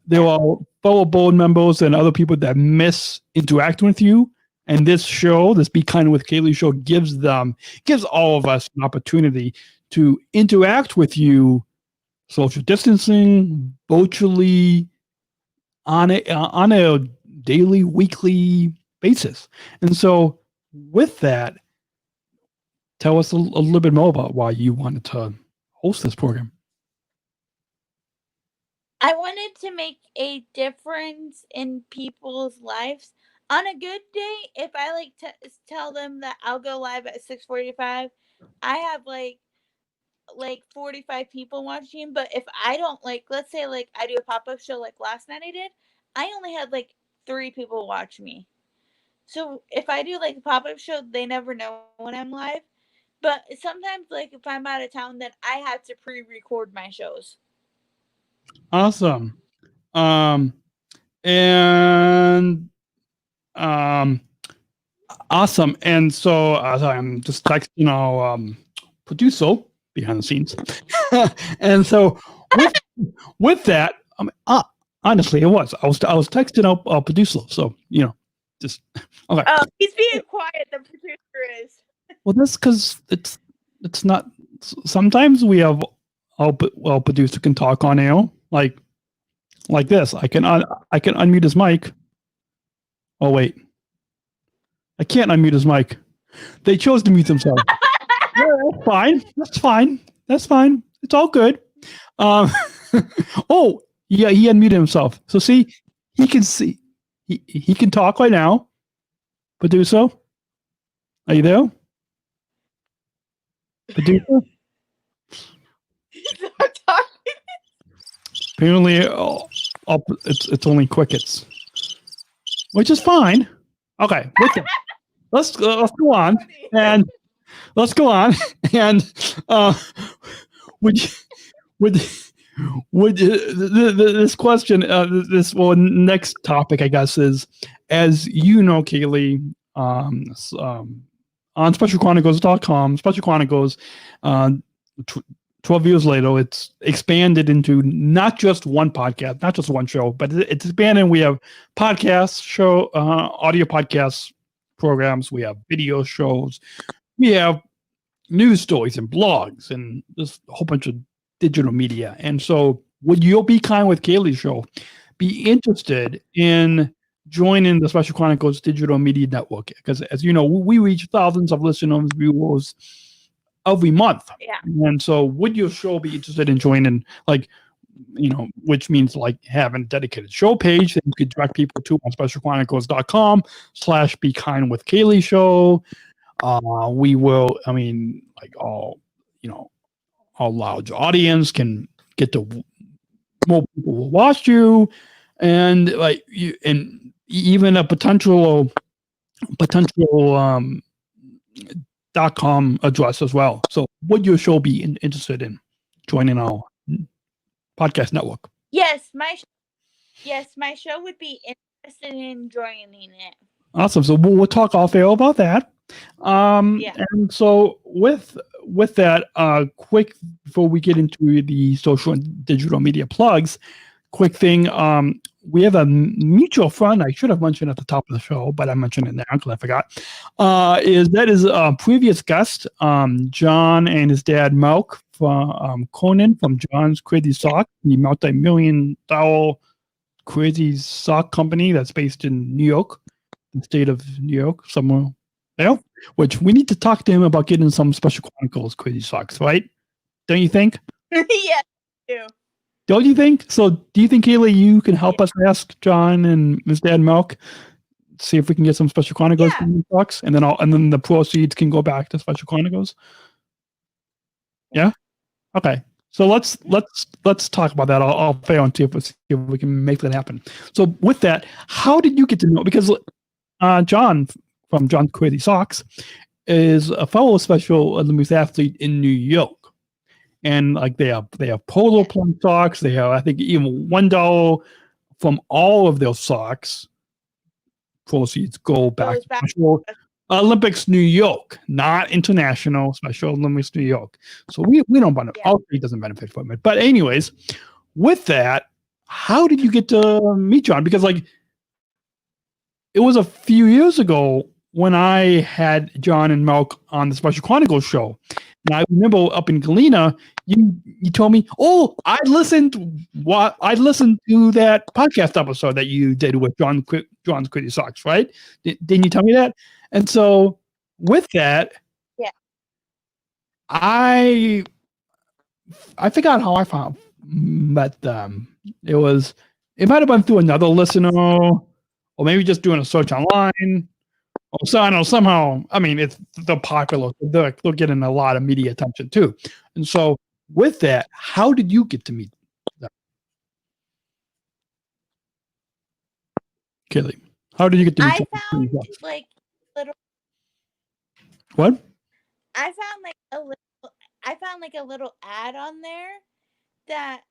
there are fellow board members and other people that miss interacting with you, and this show, this Be Kind with Kaylee show, gives all of us an opportunity to interact with you, social distancing, virtually, on a daily, weekly basis. And so with that, tell us a little bit more about why you wanted to host this program. I wanted to make a difference in people's lives. On a good day, if I like to tell them that I'll go live at 6:45, I have like 45 people watching. But if I don't, like, let's say like I do a pop-up show like last night I did, I only had like 3 people watch me. So if I do like a pop-up show, they never know when I'm live. But sometimes, like, if I'm out of town, then I have to pre-record my shows. Awesome. Awesome. And so I'm just texting our producer behind the scenes. And so with that, honestly, I was texting our producer. So, just okay. Oh, he's being quiet. The producer is. Well, that's because it's not. Sometimes we have our producer can talk on air like this. I can unmute his mic. Oh wait, I can't unmute his mic. They chose to mute themselves. Yeah, that's fine. That's fine. That's fine. It's all good. Oh, yeah, he unmuted himself. So see, he can see. He can talk right now. Producer, are you there? Producer? Apparently, it's only crickets, which is fine. Okay, let's go on and let's go on and would you, would this question next topic I guess is, as you know, Kaylee, on specialchronicles.com, Special Chronicles, 12 years later, it's expanded into not just one podcast, not just one show, but it's expanded. We have podcasts, audio podcasts, programs. We have video shows. We have news stories and blogs and just a whole bunch of digital media. And so would you Be Kind with Kaylee show be interested in joining the Special Chronicles Digital Media Network? Because as you know, we reach thousands of listeners, viewers every month. Yeah. And so would your show be interested in joining, like, which means like having a dedicated show page that you could direct people to on specialchronicles.com/Be Kind with Kaylee show. We will, our large audience can get to more people will watch you, and like you, and even a potential .com address as well. So would your show be interested in joining our podcast network? Yes, my show would be interested in joining it. Awesome. So we'll talk off air about that. And so with that, quick before we get into the social and digital media plugs, quick thing. We have a mutual friend I should have mentioned at the top of the show, but I mentioned it now because I forgot. Is a previous guest, John and his dad Malk from Conan from John's Crazy Sock, the multi-million-dollar crazy sock company that's based in New York, the state of New York, somewhere there. Which we need to talk to him about getting some Special Chronicles crazy socks, right? Don't you think? Yeah, I do. Don't you think? So do you think, Kaylee, you can help us ask John and his dad Milk, see if we can get some Special Chronicles socks, and then the proceeds can go back to Special Chronicles? Yeah? Okay. So let's talk about that. I'll fail and see if we can make that happen. So with that, how did you get to know? Because John from John's Crazy Socks is a fellow Special Olympics athlete in New York. And like they have polo plum socks. They have, I think, even $1 from all of their socks. Proceeds go back to Special Olympics New York, not international. Special Olympics New York. So we don't benefit. All three doesn't benefit from it. But anyways, with that, how did you get to meet John? Because like it was a few years ago when I had John and Malk on the Special Chronicles show. And I remember up in Galena, you told me, "Oh, I listened to that podcast episode that you did with John's Crazy Socks, right? Didn't you tell me that?" And so with that, I forgot how I met them. It might have been through another listener, or maybe just doing a search online. So I know somehow, I mean, they're popular. They're getting a lot of media attention too. And so with that, how did you get to meet them? Kaylee, how did you get to meet them? I found like little. What? I found like a little ad on there that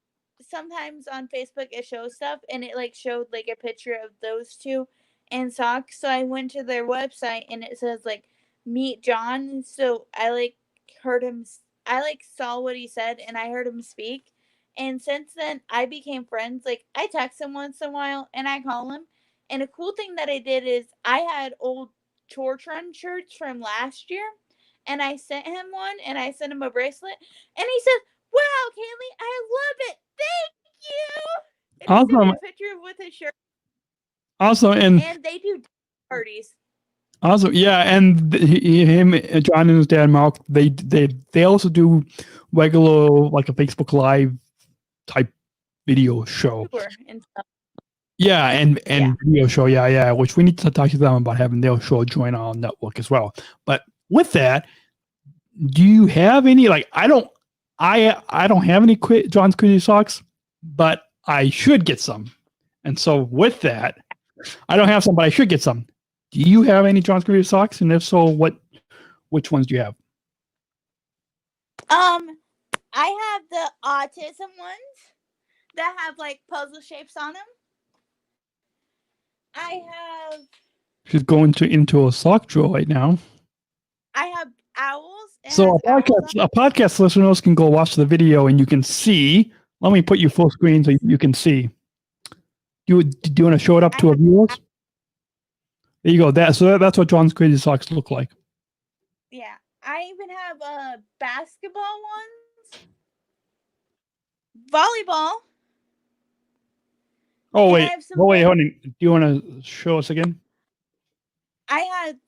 sometimes on Facebook it shows stuff, and it like showed like a picture of those two and socks. So I went to their website and it says like meet John. So I like heard him. I like saw what he said and I heard him speak. And since then I became friends. Like I text him once in a while and I call him. And a cool thing that I did is I had old Torch Run shirts from last year, and I sent him one and I sent him a bracelet, and he said, "Wow, Kaylee, I love it. Thank you." And awesome. he sent me a picture with his shirt. Awesome, and they do parties. Awesome. Yeah, and him, John, and his dad, Mark, they also do regular like a Facebook Live type video show. Tour and stuff. Yeah, and Yeah. video show. Yeah, which we need to talk to them about having their show join our network as well. But with that, do you have any like I don't have any John's Crazy Socks, but I should get some. And so with that, I don't have some, but I should get some. Do you have any John's Crazy Socks? And if so, which ones do you have? I have the autism ones that have like puzzle shapes on them. I have. She's going into a sock drawer right now. I have owls. So our podcast listeners can go watch the video and you can see. Let me put you full screen so you can see. Do you want to show it up to our viewers? There you go. That's what John's Crazy Socks look like. Yeah, I even have basketball ones, volleyball. Oh wait, hold on. Do you want to show us again?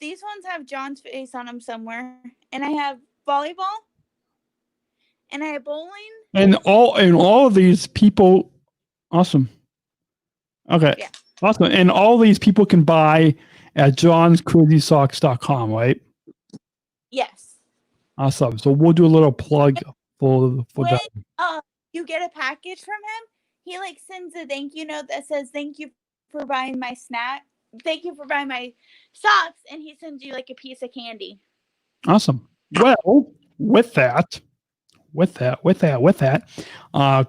These ones have John's face on them somewhere, and I have volleyball, and I have bowling. And all of these people, awesome. Okay, yeah. Awesome. And all these people can buy at johnscrazysocks.com, right? Yes. Awesome. So we'll do a little plug for that. You get a package from him, he like sends a thank you note that says thank you for buying my snack. Thank you for buying my socks, and he sends you like a piece of candy. Awesome. Well, with that,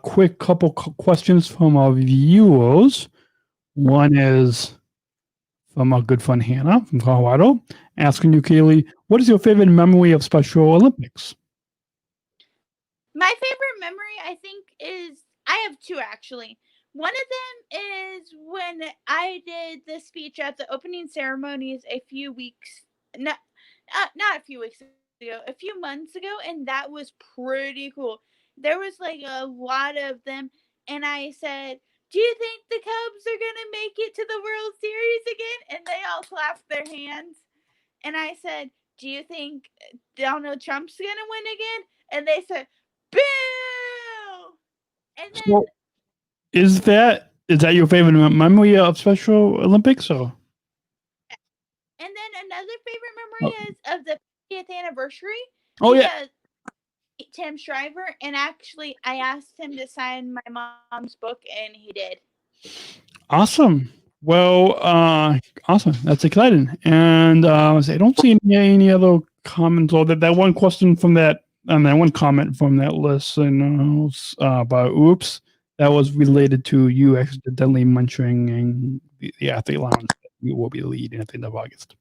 quick couple questions from our viewers. One is from our good friend Hannah from Colorado, asking you, Kaylee, what is your favorite memory of Special Olympics? My favorite memory, I think, is I have two actually. One of them is when I did the speech at the opening ceremonies a few months ago, and that was pretty cool. There was like a lot of them, and I said, do you think the Cubs are going to make it to the World Series again? And they all clapped their hands. And I said, do you think Donald Trump's going to win again? And they said, boo! And then... So, is that your favorite memory of Special Olympics? Or? And then another favorite memory is of the 50th anniversary. Oh, yeah. Tim Shriver, and actually I asked him to sign my mom's book, and he did. Awesome. Well, awesome. That's exciting. And I don't see any other comments or that one question from that one comment from that listen about oops, that was related to you accidentally mentioning the athlete lounge that you will be leading at the end of August.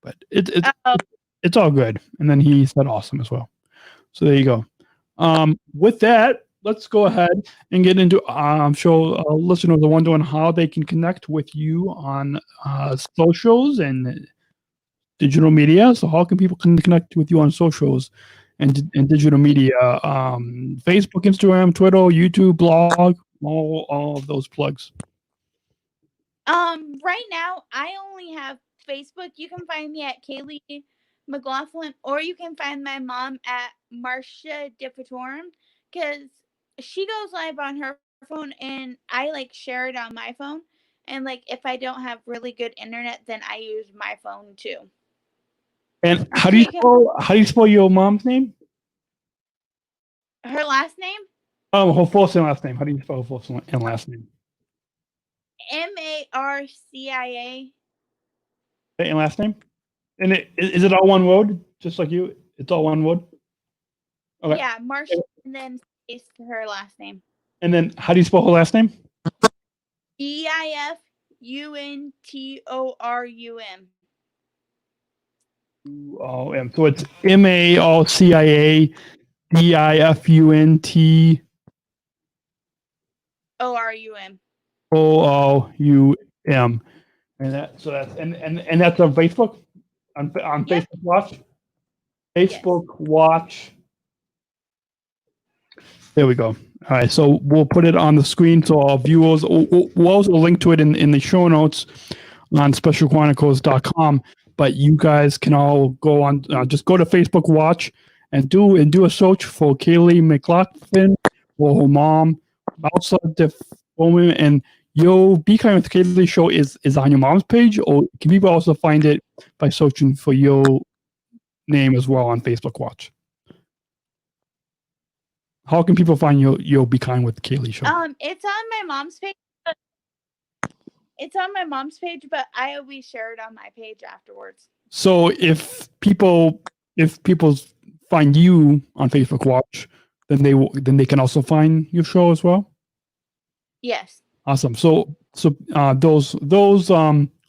But it's all good. And then he said awesome as well. So there you go. With that, let's go ahead and get into, I'm sure listeners are wondering how they can connect with you on socials and digital media. So how can people connect with you on socials and digital media? Facebook, Instagram, Twitter, YouTube, blog, all of those plugs. Right now, I only have Facebook. You can find me at Kaylee McLaughlin, or you can find my mom at Marcia Diffatorum, because she goes live on her phone and I like share it on my phone, and like if I don't have really good internet, then I use my phone too. And how do you spell your mom's name? Her last name? Her first and last name. How do you spell her first and last name? Marcia. And last name? And is it all one word, just like you? It's all one word? Okay. Yeah, Marcia, and then space her last name. And then how do you spell her last name? Diffuntorum. So it's MARCIA DIFUNT ORUM. And that's on Facebook? On Facebook Watch? Facebook Watch. There we go. All right, so we'll put it on the screen so our viewers, we'll also link to it in the show notes on specialchronicles.com. but you guys can all go on. Just go to Facebook Watch and do a search for Kaylee McLaughlin or her mom, outside the woman, and your Be Kind with Kaylee show is on your mom's page, or can people also find it by searching for your name as well on Facebook Watch? How can people find your Be Kind with Kaylee show? It's on my mom's page. It's on my mom's page, but I always share it on my page afterwards. So if people find you on Facebook Watch, then they can also find your show as well. Yes. Awesome. So those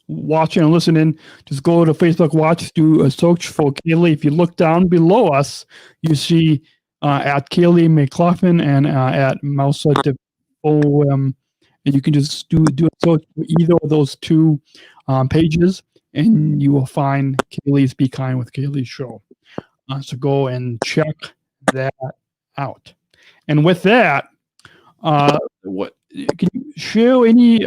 watching and listening, just go to Facebook Watch, do a search for Kaylee. If you look down below us, you see at Kaylee McLaughlin and at Mousa OM, and you can just do a search for either of those two pages, and you will find Kaylee's Be Kind with Kaylee show. So go and check that out. And with that, what can you share any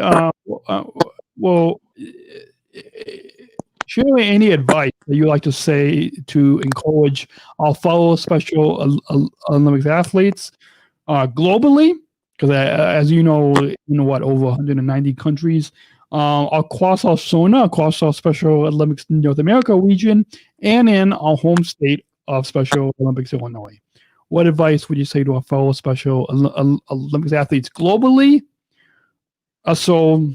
share any advice that you like to say to encourage our fellow Special Olympics athletes globally? Because as you know, over 190 countries across our SONA, across our Special Olympics North America region, and in our home state of Special Olympics Illinois. What advice would you say to our fellow Special Olympics athletes globally? So,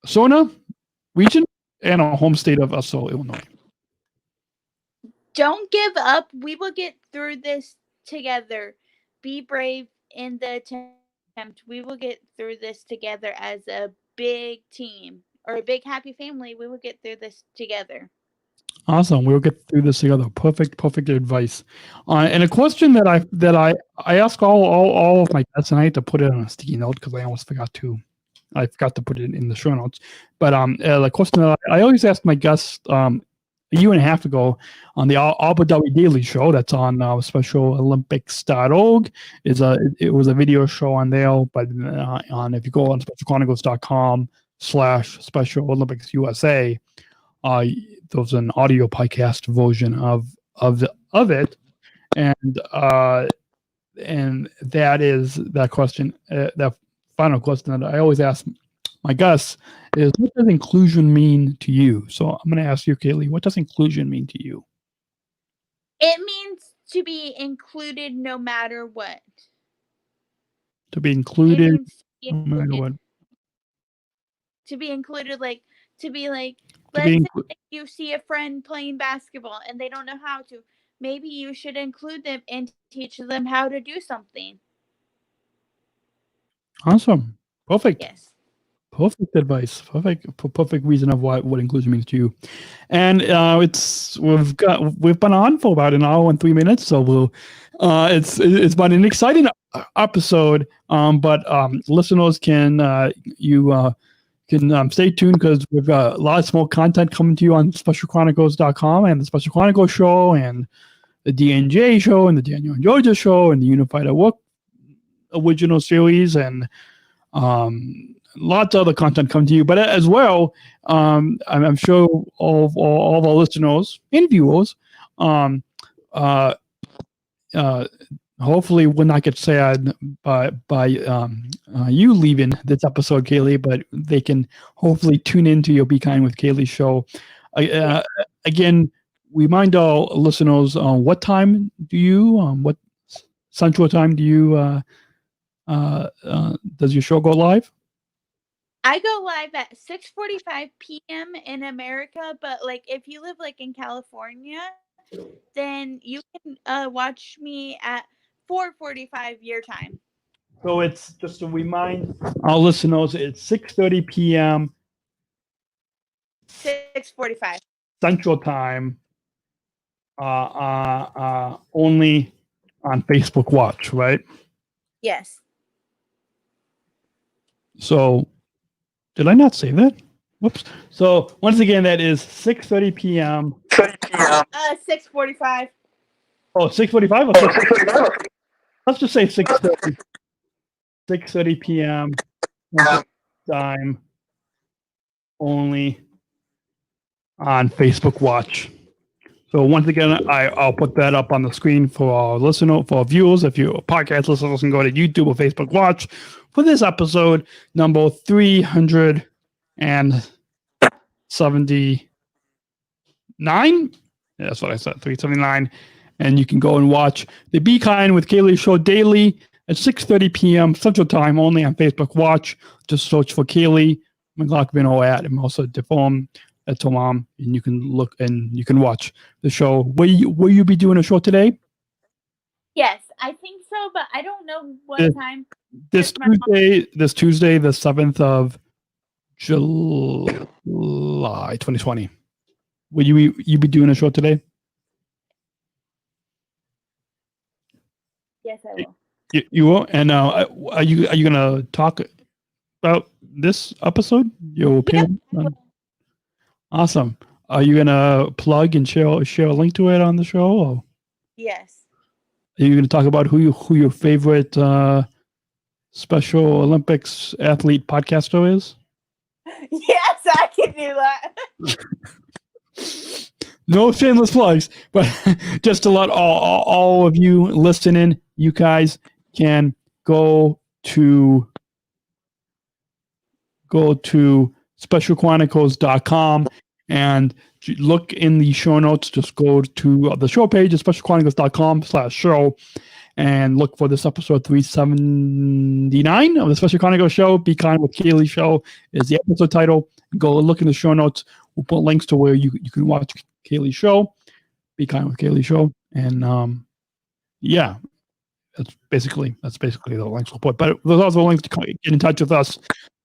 SONA region and our home state of Illinois. Don't give up. We will get through this together. Be brave in the attempt. We will get through this together as a big team or a big happy family. We will get through this together. Awesome. We'll get through this together. Perfect advice. And a question that I ask all of my guests, and I had to put it on a sticky note because I almost forgot to. I forgot to put it in the show notes. But the question that I always ask my guests a year and a half ago on the Abu Dhabi Daily Show, that's on SpecialOlympics.org. It was a video show on there, but if you go on SpecialChronicles.com/Special Olympics USA, there's an audio podcast version of it, and that is that question. That final question that I always ask my guests is, what does inclusion mean to you? So I'm going to ask you, Kaylee, what does inclusion mean to you? It means to be included no matter what. To be included, no matter what. To be included, let's say you see a friend playing basketball and they don't know how to. Maybe you should include them and teach them how to do something. Awesome. Perfect. Yes. Perfect advice. Perfect reason of what inclusion means to you. And we've been on for about an hour and 3 minutes, so it's been an exciting episode. But listeners can stay tuned because we've got lots more content coming to you on SpecialChronicles.com and the Special Chronicles show and the DNJ show and the Daniel and Georgia show and the Unified at Work original series and lots of other content coming to you. But as well, I'm sure all of our listeners and viewers hopefully will not get sad by you leaving this episode, Kaylee, but they can hopefully tune into your Be Kind with Kaylee show. Again, remind our listeners, what time do you, what Central Time do you, does your show go live? I go live at 6:45 p.m. in America, but if you live in California, then you can watch me at 4:45 your time. So it's just to remind our listeners, it's 6:30 p.m. 6:45 Central Time, only on Facebook Watch, right? Yes. So, did I not say that? Whoops. So once again, that is 6:30 p.m. 6:45. Oh, 6:45 or 6:45? Let's just say 6:30. 6:30 p.m. time only on Facebook Watch. So once again, I'll put that up on the screen for our for our viewers. If you're a podcast listener, can go to YouTube or Facebook Watch for this episode number 379. Yeah, that's what I said, 379. And you can go and watch the Be Kind with Kaylee show daily at 6:30 p.m. Central Time, only on Facebook Watch. Just search for Kaylee McLaughlin at and also Deform at Tomam, and you can look and you can watch the show. Will you be doing a show today? Yes, I think so, but I don't know what time. This Tuesday, the 7th of July, 2020. Will you be doing a show today? Yes, I will. You will. And are you gonna talk about this episode? Your opinion? Yeah, Awesome. Are you gonna plug and share a link to it on the show? Or yes. are you gonna talk about who your favorite Special Olympics athlete podcaster is? Yes, I can do that. No shameless plugs, but just to let all of you listening, you guys can go to specialchronicles.com and look in the show notes. Just go to the show page at specialchronicles.com/show and look for this episode 379 of the Special Chronicles show. Be Kind with Kaylee show is the episode title. Go look in the show notes. We'll put links to where you can watch Kaylee's show, Be Kind with Kaylee show. And yeah, that's basically the links we'll put. But there's also links to get in touch with us.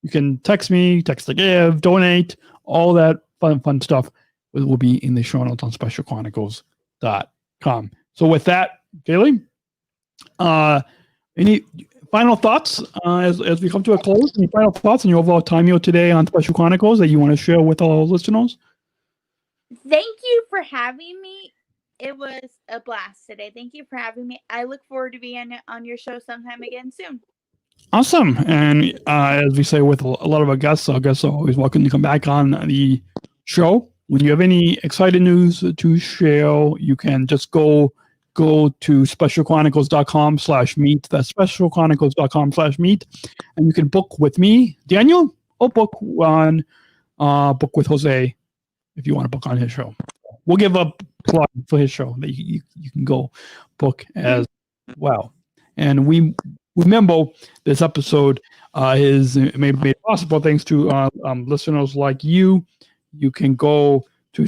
You can text me, text to give, donate, all that fun stuff will be in the show notes on specialchronicles.com. So with that, Kaylee, any final thoughts as we come to a close? Any final thoughts on your overall time here today on Special Chronicles that you want to share with our listeners? Thank you for having me. It was a blast today. Thank you for having me. I look forward to being on your show sometime again soon. Awesome. And as we say with a lot of our guests are always welcome to come back on the show. When you have any exciting news to share, you can just go to specialchronicles.com/meet. That's specialchronicles.com/meet. And you can book with me, Daniel, or book with Jose if you want to book on his show. We'll give a plug for his show that you can go book as well. And we remember this episode is made possible thanks to listeners like you. You can go to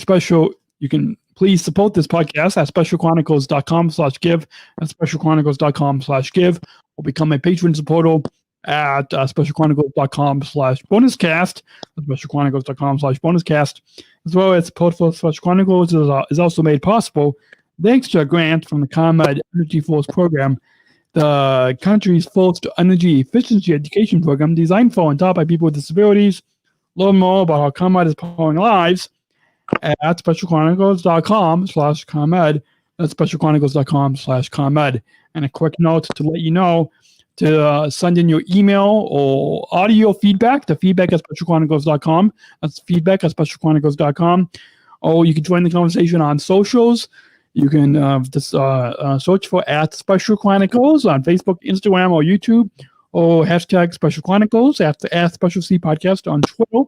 you can please support this podcast at specialchronicles.com/give and specialchronicles.com/give, or become a patron supporter at specialchronicles.com/bonuscast, specialchronicles.com/bonuscast, as well as support for Special Chronicles is also made possible thanks to a grant from the ComEd Energy Force program, the country's first energy efficiency education program designed for and taught by people with disabilities. Learn more about how ComEd is powering lives at specialchronicles.com/ComEd. That's specialchronicles.com/ComEd. And a quick note to let you know to send in your email or audio feedback to feedback@specialchronicles.com. That's feedback@specialchronicles.com. Or you can join the conversation on socials. You can just search for @Special Chronicles on Facebook, Instagram, or YouTube, or hashtag Special Chronicles at Special C Podcast on Twitter.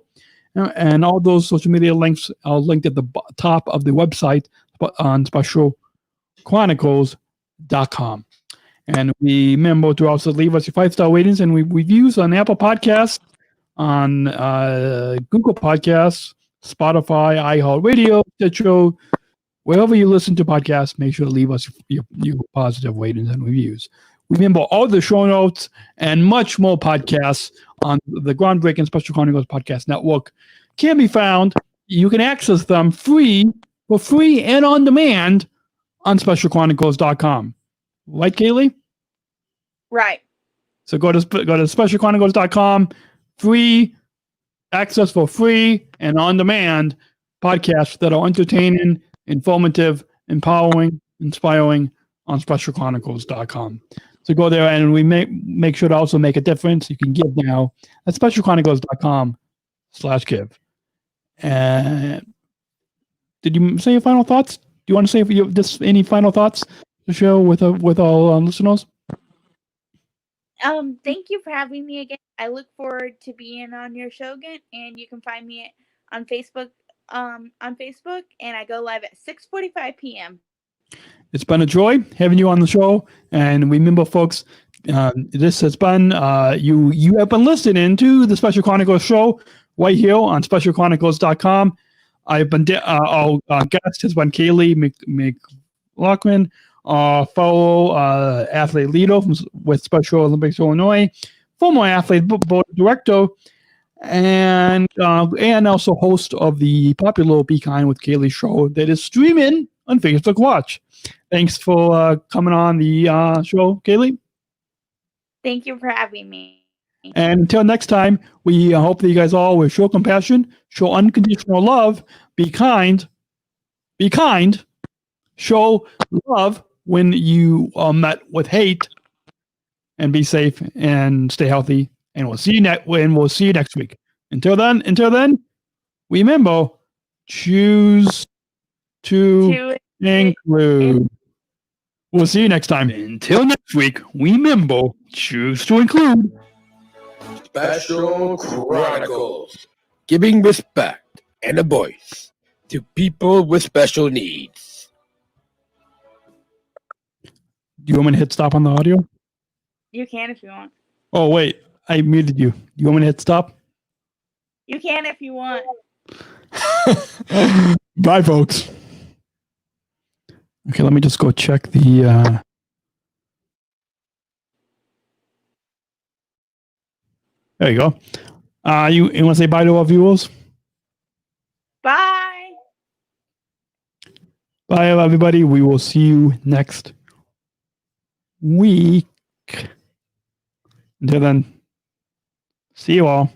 And all those social media links are linked at the top of the website on specialchronicles.com. And remember to also leave us your 5-star ratings and reviews on Apple Podcasts, on Google Podcasts, Spotify, iHeartRadio, Stitcher, wherever you listen to podcasts. Make sure to leave us your positive ratings and reviews. Remember, all the show notes and much more podcasts on the groundbreaking Special Chronicles Podcast Network can be found. You can access them for free and on demand on specialchronicles.com. Right, Kaylee? Right. So go to specialchronicles.com, free access for free and on demand podcasts that are entertaining, informative, empowering, inspiring on specialchronicles.com. So go there and we make sure to also make a difference. You can give now at specialchronicles.com/give. And did you say your final thoughts? Do you want to say if you have just any final thoughts to share with all listeners? Thank you for having me again. I look forward to being on your show again, and you can find me on Facebook. On Facebook, and I go live at 6:45 p.m. It's been a joy having you on the show, and remember, folks, this has been you have been listening to the Special Chronicles show right here on specialchronicles.com. I've been our guest has been Kaylee McLaughlin, fellow athlete leader with Special Olympics Illinois, former athlete board director, and also host of the popular Be Kind with Kaylee show that is streaming on Facebook Watch. Thanks for coming on the show, Kaylee. Thank you for having me. And until next time, we hope that you guys all will show compassion, show unconditional love, be kind, show love when you are met with hate, and be safe and stay healthy. And we'll see you next week. Until then, remember, choose to include. We'll see you next time. Until next week, remember, choose to include. Special Chronicles, giving respect and a voice to people with special needs. Do you want me to hit stop on the audio? You can if you want. Oh, wait. I muted you. Do you want me to hit stop? You can if you want. Bye, folks. Okay, let me just go check the... There you go. You want to say bye to our viewers? Bye. Bye, everybody. We will see you next week. Until then, see you all.